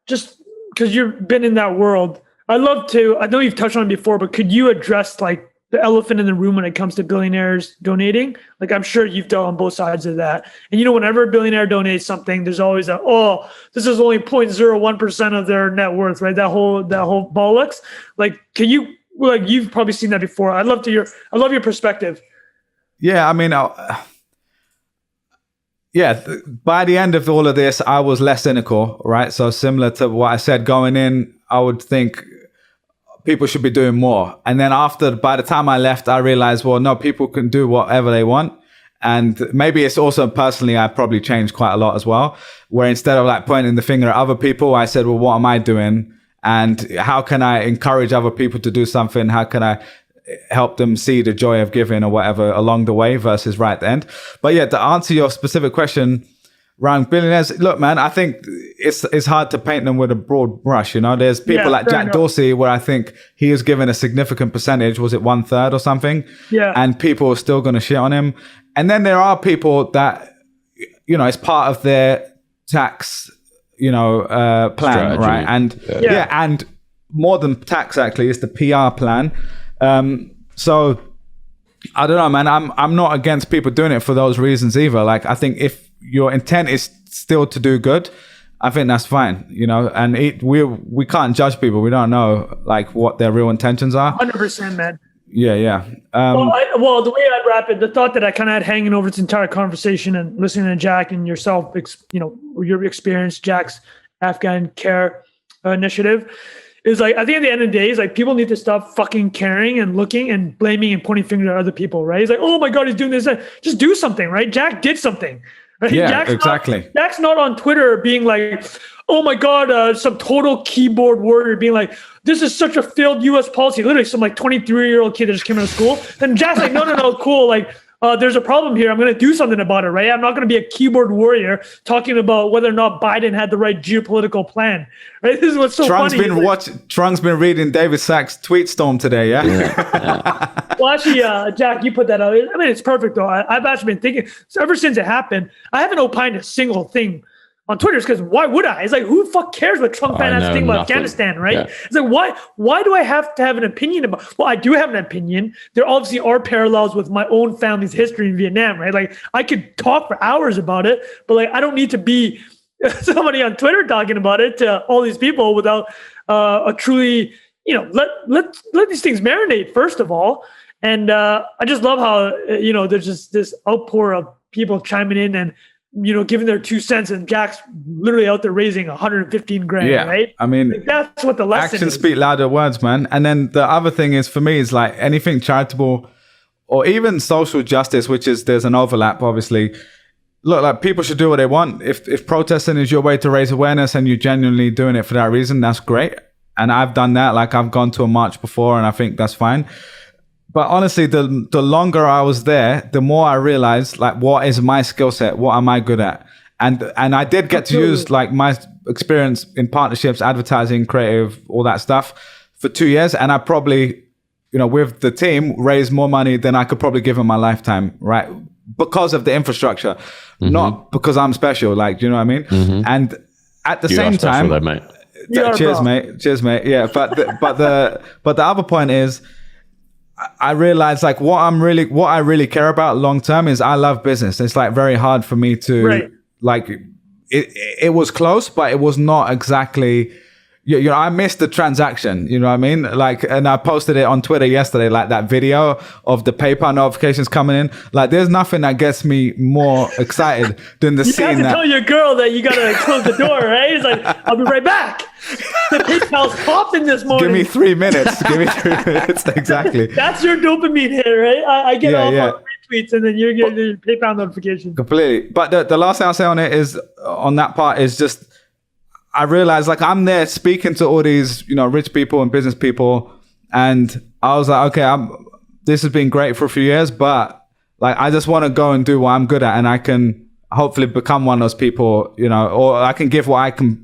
just, because you've been in that world, I know you've touched on it before, but could you address like the elephant in the room when it comes to billionaires donating? Like, I'm sure you've dealt on both sides of that. And whenever a billionaire donates something, there's always this is only 0.01% of their net worth, right? That whole bollocks. Like, you've probably seen that before. I love your perspective. Yeah, by the end of all of this, I was less cynical, right? So similar to what I said going in, I would think people should be doing more. And then by the time I left, I realized, well, no, people can do whatever they want. And maybe it's also personally, I probably changed quite a lot as well, where instead of like pointing the finger at other people, I said, well, what am I doing? And how can I encourage other people to do something? How can I help them see the joy of giving or whatever along the way versus right at the end. But yeah, to answer your specific question around billionaires, look, man, I think it's hard to paint them with a broad brush. You know, there's people like Jack Dorsey where I think he is given a significant percentage. Was it 1/3 or something? Yeah. And people are still going to shit on him. And then there are people that, you know, it's part of their tax, you know, plan, strategy, right? And and more than tax, actually, it's the PR plan. So I don't know, man. I'm not against people doing it for those reasons either. Like, I think if your intent is still to do good, I think that's fine, you know. And we can't judge people. We don't know like what their real intentions are. 100%, man. Yeah. Well, the way I'd wrap it, the thought that I kind of had hanging over this entire conversation and listening to Jack and yourself, you know, your experience, Jack's Afghan care initiative, is like, I think at the end of the day, is like people need to stop fucking caring and looking and blaming and pointing fingers at other people, right? It's like, oh my God, he's doing this. Just do something, right? Jack did something. Right? Yeah, exactly. Jack's not on Twitter being like, oh my God, some total keyboard warrior being like, this is such a failed U.S. policy. Literally some like 23-year-old kid that just came out of school. And Jack's like, no, cool. Like, there's a problem here. I'm going to do something about it, right? I'm not going to be a keyboard warrior talking about whether or not Biden had the right geopolitical plan, right? This is what's so funny. Trunk's been reading David Sachs' tweet storm today, yeah? Well, actually, Jack, you put that out. I mean, it's perfect, though. I've actually been thinking, ever since it happened, I haven't opined a single thing on Twitter, because why would I? It's like, who the fuck cares what Trump fan has to think about Afghanistan, right? Yeah. It's like, why do I have to have an opinion about? Well, I do have an opinion. There obviously are parallels with my own family's history in Vietnam, right? Like, I could talk for hours about it, but like, I don't need to be somebody on Twitter talking about it to all these people without a truly, you know, let these things marinate, first of all. And I just love how, you know, there's just this outpour of people chiming in and, you know, giving their 2 cents, and Jack's literally out there raising 115 grand, right? I mean, like, that's what the lesson actions is. Speak louder words, man. And then the other thing is, for me, is like anything charitable or even social justice, which is, there's an overlap, obviously. Look, like, people should do what they want. If protesting is your way to raise awareness and you're genuinely doing it for that reason, that's great. And I've done that. Like, I've gone to a march before, and I think that's fine. But honestly, the longer I was there, the more I realized, like, what is my skill set? What am I good at? And I did get to use like my experience in partnerships, advertising, creative, all that stuff for 2 years. And I probably, you know, with the team, raised more money than I could probably give in my lifetime, right? Because of the infrastructure, not because I'm special. Like, do you know what I mean? And at the same time, though, mate. Cheers, mate. Yeah, but the other point is, I realized like what I really care about long term is, I love business. It's like very hard for me to like it was close, but it was not exactly, you know, I missed the transaction, you know what I mean? Like, and I posted it on Twitter yesterday, like that video of the PayPal notifications coming in. Like, there's nothing that gets me more excited than the scene. You have to tell your girl that you gotta close the door, right? It's like, I'll be right back. The PayPal's popping this morning. Give me 3 minutes. Exactly. That's your dopamine hit, right? I get all my retweets, and then you get your PayPal notification. Completely. But the last thing I'll say on it is, on that part, is just, I realized like I'm there speaking to all these, you know, rich people and business people, and I was like, okay, this has been great for a few years, but like, I just want to go and do what I'm good at, and I can hopefully become one of those people, you know, or I can give what I can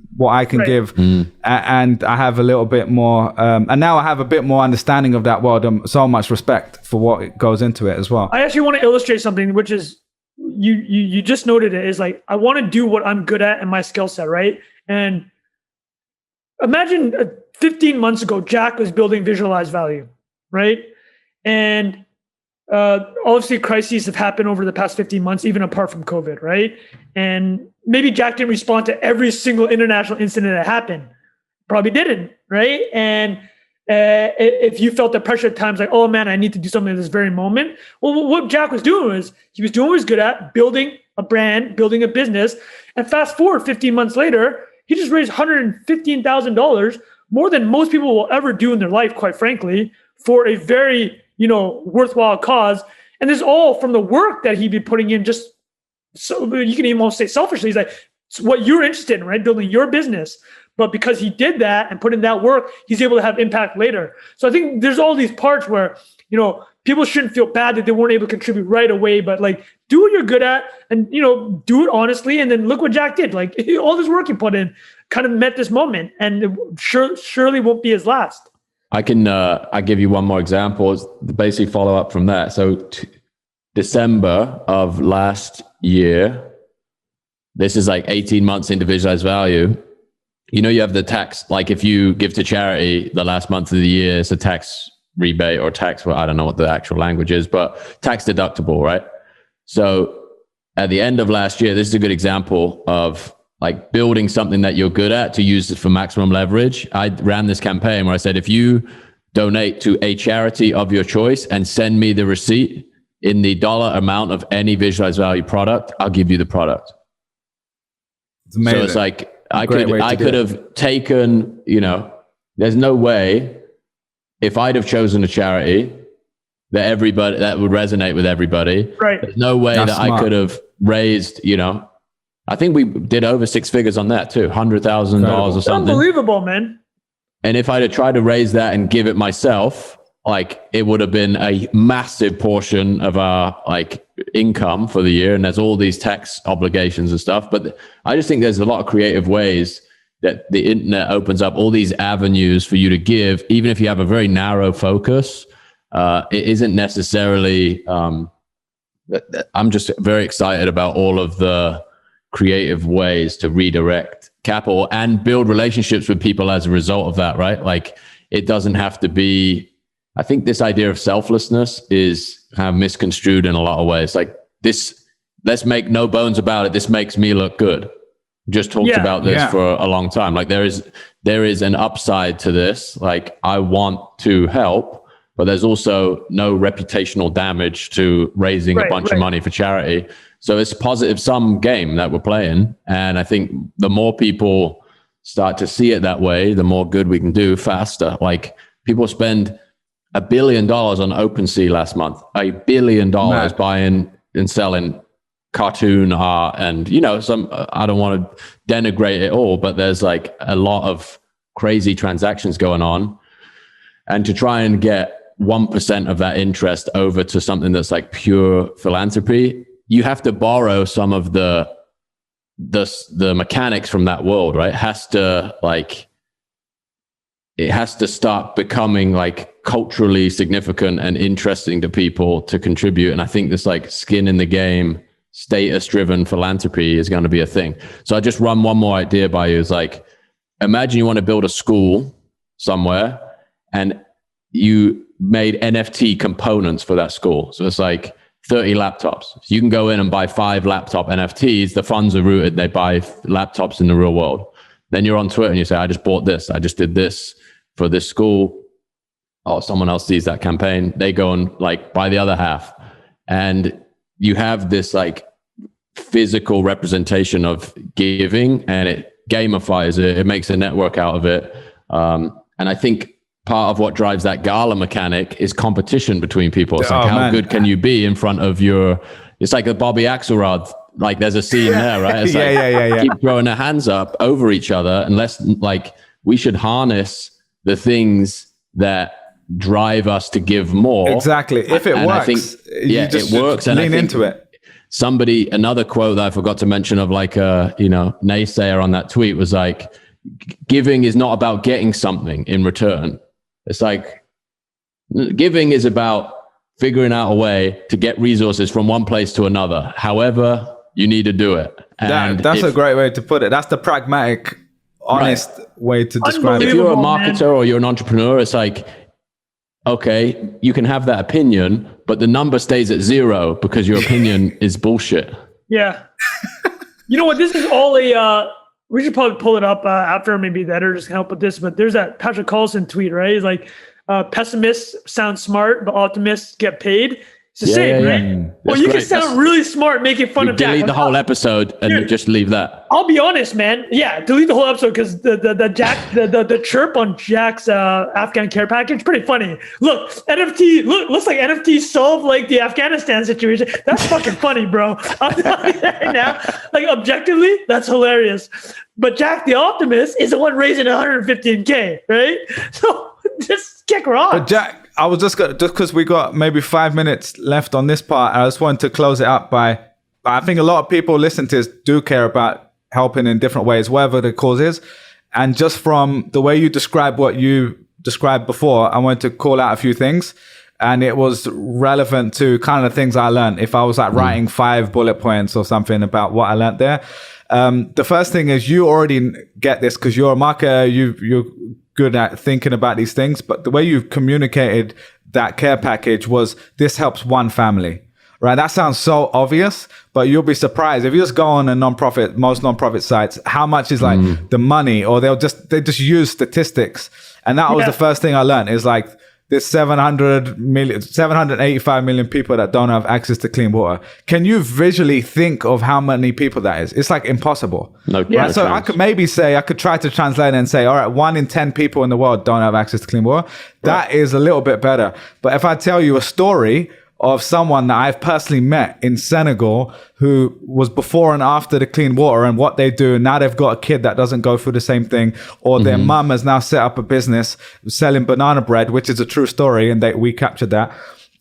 give, and I have a little bit more, and now I have a bit more understanding of that world, and so much respect for what goes into it as well. I actually want to illustrate something, which is, you just noted it, is like, I want to do what I'm good at and my skill set, right? And imagine 15 months ago, Jack was building visualized value, right? And obviously crises have happened over the past 15 months, even apart from COVID, right? And maybe Jack didn't respond to every single international incident that happened. Probably didn't, right? And if you felt the pressure at times, like, oh man, I need to do something at this very moment. Well, what Jack was doing was, he was doing what he was good at, building a brand, building a business. And fast forward 15 months later, he just raised $115,000, more than most people will ever do in their life, quite frankly, for a very, you know, worthwhile cause. And this is all from the work that he'd be putting in, just so you can even almost say selfishly. He's like, it's what you're interested in, right? Building your business. But because he did that and put in that work, he's able to have impact later. So I think there's all these parts where people shouldn't feel bad that they weren't able to contribute right away, but like do what you're good at and, do it honestly. And then look what Jack did. Like all this work he put in kind of met this moment, and it surely won't be his last. I can, I give you one more example. It's the basic follow up from that. So December of last year, this is like 18 months into Visualize Value. You have the tax, like if you give to charity the last month of the year, it's a tax rebate or tax, well, I don't know what the actual language is, but tax deductible, right? So at the end of last year, this is a good example of like building something that you're good at to use it for maximum leverage. I ran this campaign where I said, if you donate to a charity of your choice and send me the receipt in the dollar amount of any Visualize Value product, I'll give you the product. It's amazing. So it's like, I could have taken, there's no way if I'd have chosen a charity that would resonate with everybody. Right. There's no way That's that smart. I could have raised, I think we did over 6 figures on that too, $100,000 or something. Unbelievable, man. And if I'd have tried to raise that and give it myself, like it would have been a massive portion of our like income for the year. And there's all these tax obligations and stuff. But I just think there's a lot of creative ways that the internet opens up all these avenues for you to give, even if you have a very narrow focus. It isn't necessarily, I'm just very excited about all of the creative ways to redirect capital and build relationships with people as a result of that, right? Like it doesn't have to be, I think this idea of selflessness is kind of misconstrued in a lot of ways. Like this, let's make no bones about it. This makes me look good. Just talked about this for a long time. Like there is an upside to this. Like I want to help, but there's also no reputational damage to raising a bunch of money for charity. So it's a positive sum game that we're playing. And I think the more people start to see it that way, the more good we can do faster. Like people spend $1 billion on OpenSea last month, $1 billion buying and selling cartoon art. And, I don't want to denigrate it all, but there's like a lot of crazy transactions going on. And to try and get 1% of that interest over to something that's like pure philanthropy, you have to borrow some of the mechanics from that world, right? It has to start becoming like culturally significant and interesting to people to contribute. And I think this like skin in the game, status driven philanthropy is going to be a thing. So I just run one more idea by you. Is like, imagine you want to build a school somewhere and you made NFT components for that school. So it's like 30 laptops. So you can go in and buy 5 laptop NFTs. The funds are rooted. They buy laptops in the real world. Then you're on Twitter and you say, I just bought this. I just did this for this school. Oh, someone else sees that campaign. They go and like buy the other half. And you have this like physical representation of giving, and it gamifies it. It makes a network out of it. And I think part of what drives that Gala mechanic is competition between people. It's like, how good can you be in front of it's like a Bobby Axelrod. Like there's a scene there, right? It's keep throwing their hands up over each other. Unless like we should harness the things that drive us to give more. Exactly. If it works, I think, it works. And lean into it. Another quote that I forgot to mention of like a, naysayer on that tweet was like, giving is not about getting something in return. It's like giving is about figuring out a way to get resources from one place to another, however you need to do it. And that's a great way to put it. That's the pragmatic, honest way to describe it. If you're a marketer or you're an entrepreneur, it's like, okay, you can have that opinion, but the number stays at 0 because your opinion is bullshit. Yeah. You know what? This is all we should probably pull it up after, maybe the editors can help with this, but there's that Patrick Collison tweet, right? He's like, pessimists sound smart, but optimists get paid. It's the same, right? Well, you can sound really smart making fun of Jack. Delete the whole episode and just leave that. I'll be honest, man. Yeah, delete the whole episode because the chirp on Jack's Afghan care package, pretty funny. Look, looks like NFT solved like the Afghanistan situation. That's fucking funny, bro. I'm telling you right now. Like objectively, that's hilarious. But Jack the Optimist is the one raising 115K, right? So just kick rocks. But Jack, I was just because we got maybe 5 minutes left on this part. I just wanted to close it up by, I think a lot of people listen to this do care about helping in different ways, whatever the cause is. And just from the way you describe what you described before, I wanted to call out a few things. And it was relevant to kind of things I learned. If I was like writing 5 bullet points or something about what I learned there. The first thing is you already get this because you're a marketer, you're good at thinking about these things, but the way you've communicated that care package was this helps one family, right? That sounds so obvious, but you'll be surprised if you just go on most nonprofit sites, how much is like the money, or they just use statistics. And that was the first thing I learned is like, there's 785 million people that don't have access to clean water. Can you visually think of how many people that is? It's like impossible. No, right? So I could maybe say, I could try to translate and say, all right, 1 in 10 people in the world don't have access to clean water. That is a little bit better. But if I tell you a story of someone that I've personally met in Senegal who was before and after the clean water and what they do, and now they've got a kid that doesn't go through the same thing, or their mum has now set up a business selling banana bread, which is a true story, and we captured that.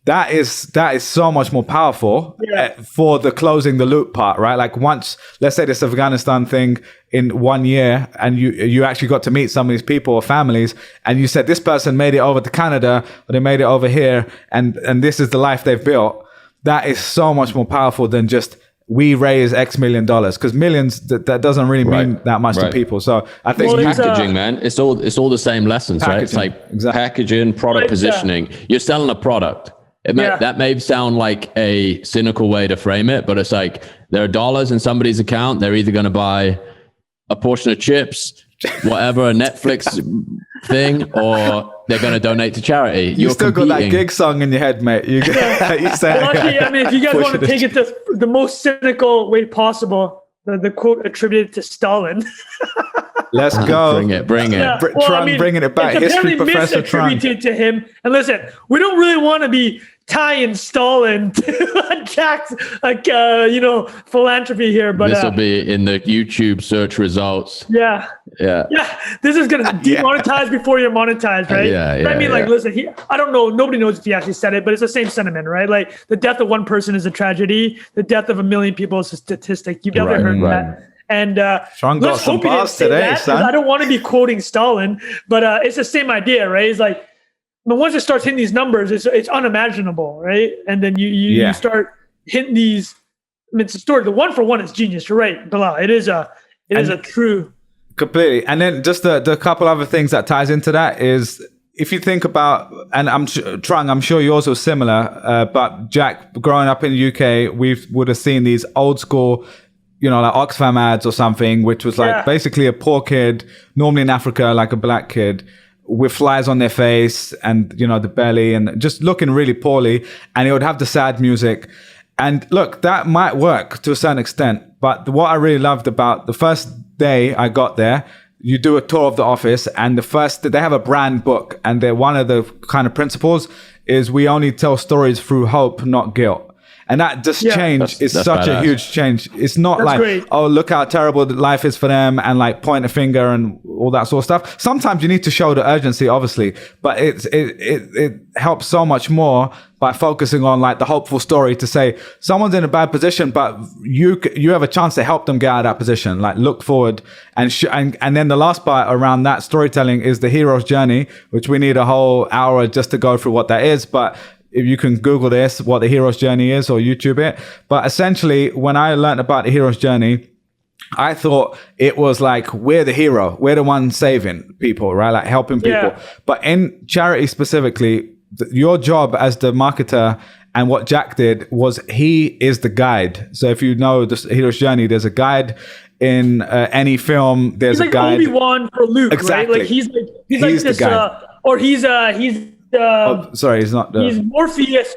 That is so much more powerful for the closing the loop part, right? Like once, let's say this Afghanistan thing in 1 year, and you actually got to meet some of these people or families, and you said this person made it over to Canada, or they made it over here, and this is the life they've built. That is so much more powerful than just we raise X million dollars, because millions that doesn't really mean that much to people. So I think packaging, man, it's all the same lessons, right? It's like packaging, product positioning. You're selling a product. That may sound like a cynical way to frame it, but it's like there are dollars in somebody's account. They're either going to buy a portion of chips, whatever, a Netflix thing, or they're going to donate to charity. You still got that gig song in your head, mate. You say, well, actually, I mean, if you guys want to take it to the most cynical way possible, the quote attributed to Stalin. Let's go. Bring it. Yeah. Bringing it back. It's History professor misattributed to him. And listen, we don't really want to be tying Stalin to Jack's, philanthropy here. But this will be in the YouTube search results. Yeah. This is gonna demonetize before you're monetized, right? Listen, I don't know. Nobody knows if he actually said it, but it's the same sentiment, right? Like the death of one person is a tragedy. The death of 1 million people is a statistic. You've never heard that. And Sean got some bars today, son. I don't want to be quoting Stalin, but it's the same idea, right? It's like, but once it starts hitting these numbers, it's unimaginable, right? And then you start hitting these. I mean, it's a story. The 1 for 1 is genius. You're right, Bilal. It is a true. Completely. And then just the couple other things that ties into that is, if you think about, and I'm sure yours was similar, but Jack, growing up in the UK, we would have seen these old school, like Oxfam ads or something, which was like basically a poor kid, normally in Africa, like a black kid, with flies on their face and, the belly and just looking really poorly. And it would have the sad music. And look, that might work to a certain extent. But what I really loved about the first day I got there, you do a tour of the office, and they have a brand book. And one of the kind of principles is we only tell stories through hope, not guilt. And that just change is such badass. A huge change. It's not great. Oh, look how terrible life is for them, and like point a finger and all that sort of stuff. Sometimes you need to show the urgency, obviously, but it helps so much more by focusing on like the hopeful story to say someone's in a bad position, but you have a chance to help them get out of that position. Like look forward and then the last part around that storytelling is the hero's journey, which we need a whole hour just to go through what that is, but if you can Google this, what the hero's journey is, or YouTube it. But essentially, when I learned about the hero's journey, I thought it was like, we're the hero. We're the one saving people, right? Like helping people. Yeah. But in charity specifically, your job as the marketer and what Jack did was he is the guide. So if you know the hero's journey, there's a guide in any film. There's a guide. He's like Obi-Wan for Luke, exactly. Right? Like he's like this, he's not. He's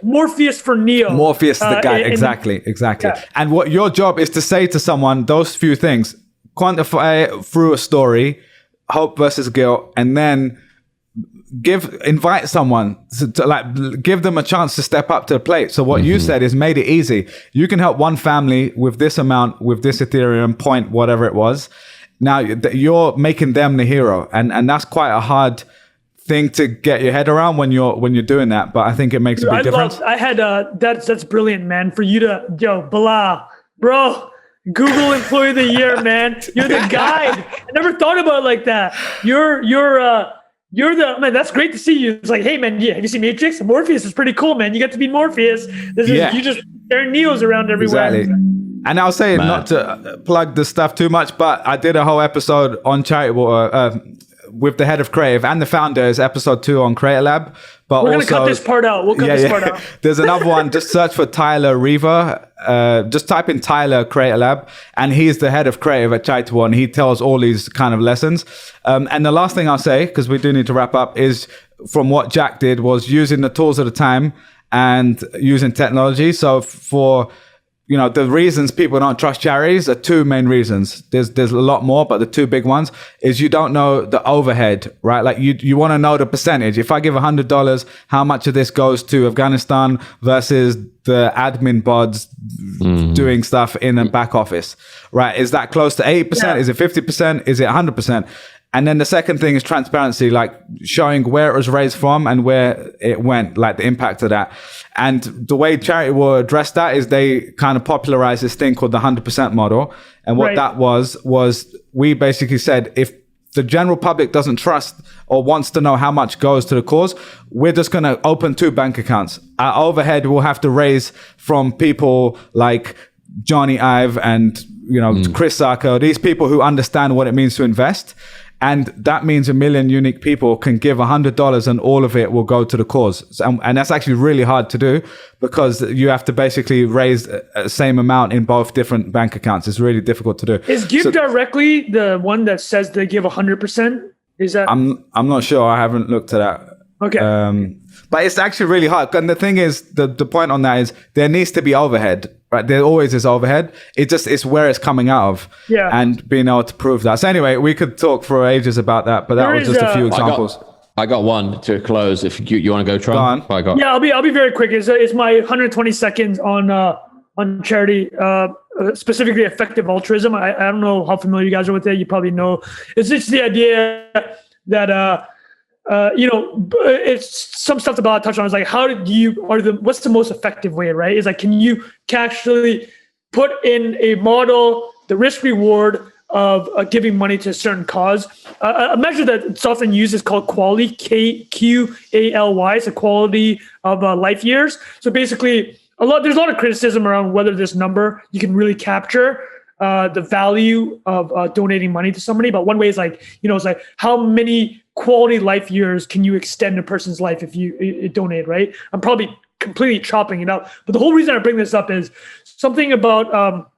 Morpheus for Neo. Morpheus the guy, exactly. Yeah. And what your job is to say to someone those few things, quantify through a story, hope versus guilt, and then invite someone to like give them a chance to step up to the plate. So what you said is made it easy. You can help one family with this amount, with this Ethereum point, whatever it was. Now you're making them the hero, and that's quite a hard thing to get your head around when you're doing that. But I think it makes a big difference. I had that's brilliant, man. For you to Bilal, bro, Google Employee of the Year, man. You're the guy. I never thought about it like that. You're the man. That's great to see you. It's like, hey, man, have you seen Matrix? Morpheus is pretty cool, man. You get to be Morpheus. You just sharing Neos around everywhere. Exactly. And I'll say, not to plug the stuff too much, but I did a whole episode on charitable with the head of creative and the founders, episode 2 on Creator Lab. But we're going to cut this part out. We'll cut this part out. There's another one. Just search for Tyler Reaver. Just type in Tyler Creator Lab, and he's the head of creative at Charitable, and he tells all these kind of lessons. And the last thing I'll say, because we do need to wrap up, is from what Jack did was using the tools of the time and using technology. So for the reasons people don't trust charities are 2 main reasons. There's a lot more, but the 2 big ones is you don't know the overhead, right? Like you want to know the percentage. If I give $100, how much of this goes to Afghanistan versus the admin bods doing stuff in a back office, right? Is that close to 80%? Yeah. Is it 50%? Is it 100%? And then the second thing is transparency, like showing where it was raised from and where it went, like the impact of that. And the way charity will address that is they kind of popularized this thing called the 100% model. And what that was we basically said, if the general public doesn't trust or wants to know how much goes to the cause, we're just going to open 2 bank accounts. Our overhead we'll have to raise from people like Johnny Ive and Chris Sarko, these people who understand what it means to invest. And that means 1 million unique people can give $100 and all of it will go to the cause. And that's actually really hard to do because you have to basically raise the same amount in both different bank accounts. It's really difficult to do. Is Give Directly the one that says they give 100%? Is that? I'm not sure. I haven't looked at that. Okay. But it's actually really hard. And the thing is, the point on that is there needs to be overhead, right? There always is overhead. It's where it's coming out of. Yeah. And being able to prove that. So anyway, we could talk for ages about that, but that was just a few examples. I got one to close. If you want to go, Tron. Go on. Yeah, I'll be very quick. It's my 120 seconds on charity, specifically effective altruism. I don't know how familiar you guys are with it. You probably know. It's just the idea that it's some stuff about touch on is like, what's the most effective way, right? Is like, can you actually put in a model, the risk reward of giving money to a certain cause? A measure that it's often used is called quality, QALY. It's a quality of life years. So basically, there's a lot of criticism around whether this number you can really capture the value of donating money to somebody. But one way is like, it's like how many quality life years can you extend a person's life if you donate, right? I'm probably completely chopping it up. But the whole reason I bring this up is something about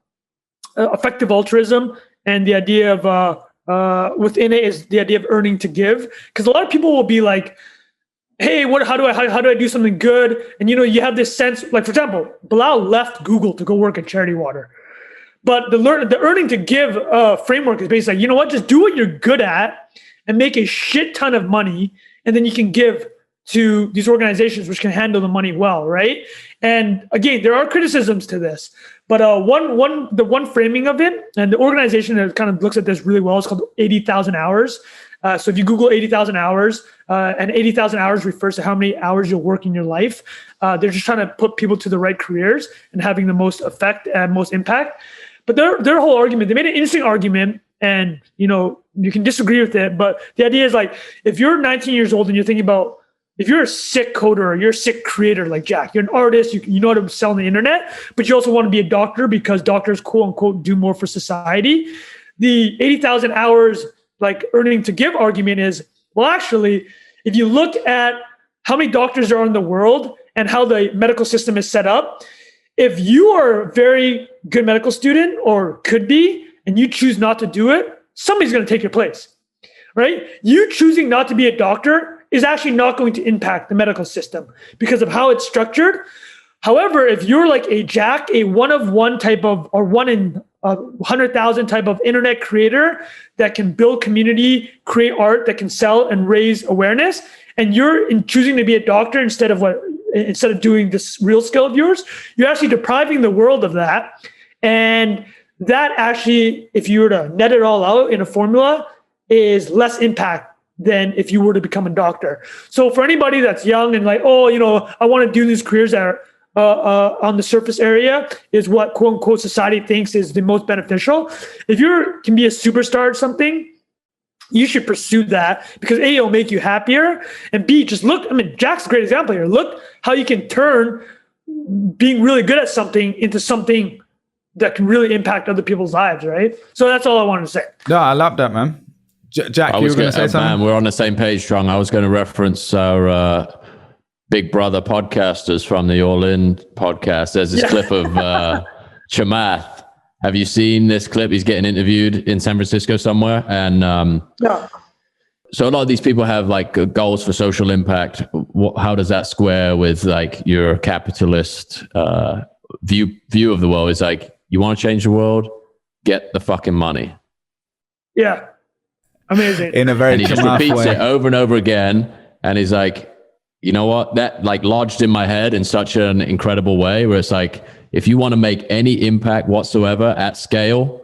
effective altruism and the idea of within it is the idea of earning to give. Because a lot of people will be like, hey, how do I do something good? And you have this sense, like for example, Bilal left Google to go work at Charity Water. But the earning to give framework is basically, like, just do what you're good at and make a shit ton of money, and then you can give to these organizations which can handle the money well, right? And again, there are criticisms to this, but the one framing of it, and the organization that kind of looks at this really well is called 80,000 hours. So if you Google 80,000 hours, and 80,000 hours refers to how many hours you'll work in your life, they're just trying to put people to the right careers and having the most effect and most impact. But their whole argument, they made an interesting argument, and you can disagree with it, but the idea is like, if you're 19 years old and you're thinking about, if you're a sick coder or you're a sick creator like Jack, you're an artist, you know how to sell on the internet, but you also want to be a doctor because doctors, quote unquote, do more for society. The 80,000 hours like earning to give argument is, well, actually, if you look at how many doctors there are in the world and how the medical system is set up, if you are a very good medical student or could be, and you choose not to do it, somebody's going to take your place, right? You choosing not to be a doctor is actually not going to impact the medical system because of how it's structured. However, if you're like a Jack, a one of one type of, or 1 in 100,000 type of internet creator that can build community, create art that can sell and raise awareness, and you're choosing to be a doctor instead of doing this real skill of yours, you're actually depriving the world of that. And that actually, if you were to net it all out in a formula, is less impact than if you were to become a doctor. So for anybody that's young and like, oh, I want to do these careers that are on the surface area is what quote unquote society thinks is the most beneficial. If you can be a superstar at something, you should pursue that because A, it'll make you happier, and B, just look, Jack's a great example here. Look how you can turn being really good at something into something that can really impact other people's lives, right? So that's all I wanted to say. No, I love that, man. Jack, you were going to say something? Man, we're on the same page, Trung. I was going to reference our Big Brother podcasters from the All In podcast. There's this clip of Chamath. Have you seen this clip? He's getting interviewed in San Francisco somewhere. And so a lot of these people have like goals for social impact. How does that square with like your capitalist view of the world? Is like, you want to change the world? Get the fucking money. Yeah. Amazing. In a very and he just repeats it over and over again. And he's like, you know what? That like lodged in my head in such an incredible way where it's like, if you want to make any impact whatsoever at scale,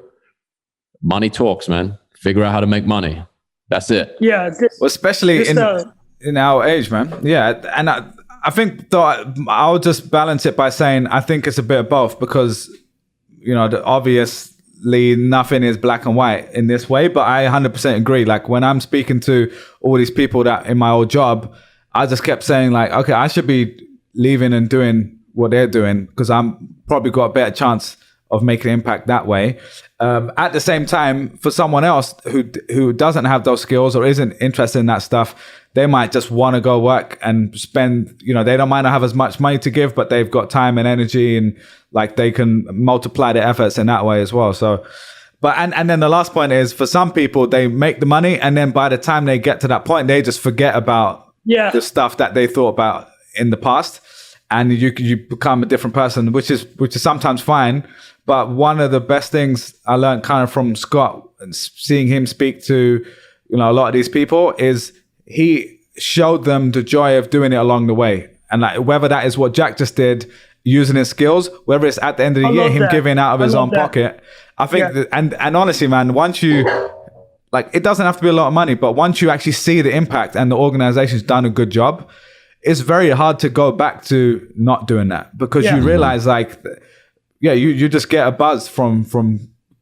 money talks, man. Figure out how to make money. That's it. Yeah. Well, especially in our age, man. Yeah. And I think though I'll just balance it by saying I think it's a bit of both because, obviously nothing is black and white in this way, but I 100% agree. Like when I'm speaking to all these people that in my old job, I just kept saying like, okay, I should be leaving and doing what they're doing because I'm probably got a better chance of making an impact that way. At the same time, for someone else who doesn't have those skills or isn't interested in that stuff, they might just want to go work and spend, they don't might not have as much money to give, but they've got time and energy and like they can multiply their efforts in that way as well. So, but, and then the last point is for some people, they make the money and then by the time they get to that point, they just forget about the stuff that they thought about in the past. And you become a different person, which is sometimes fine. But one of the best things I learned kind of from Scott and seeing him speak to, a lot of these people is he showed them the joy of doing it along the way. And like, whether that is what Jack just did, using his skills, whether it's at the end of the year, him giving out of his own pocket. I think, and honestly, man, once you, like, it doesn't have to be a lot of money, but once you actually see the impact and the organization's done a good job, it's very hard to go back to not doing that because you realize like, you just get a buzz from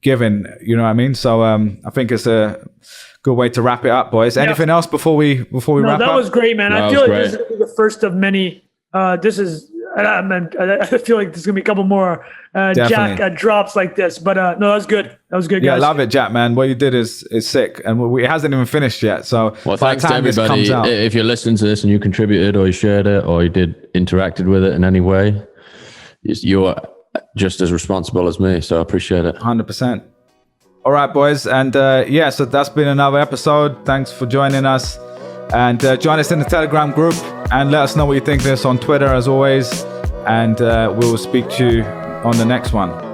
giving, you know what I mean? So I think it's a good way to wrap it up, boys. Anything else before we wrap up? That was great, man. I feel like this is the first of many. I feel like there's gonna be a couple more Jack drops like this, but no, that was good. That was good, guys. Yeah, I love it, Jack, man. What you did is sick, and it hasn't even finished yet. So, well, thanks to everybody. If you're listening to this and you contributed, or you shared it, or you interacted with it in any way, you're just as responsible as me. So I appreciate it. 100%. All right, boys, and so that's been another episode. Thanks for joining us. And join us in the Telegram group and let us know what you think of this on Twitter as always. And we'll speak to you on the next one.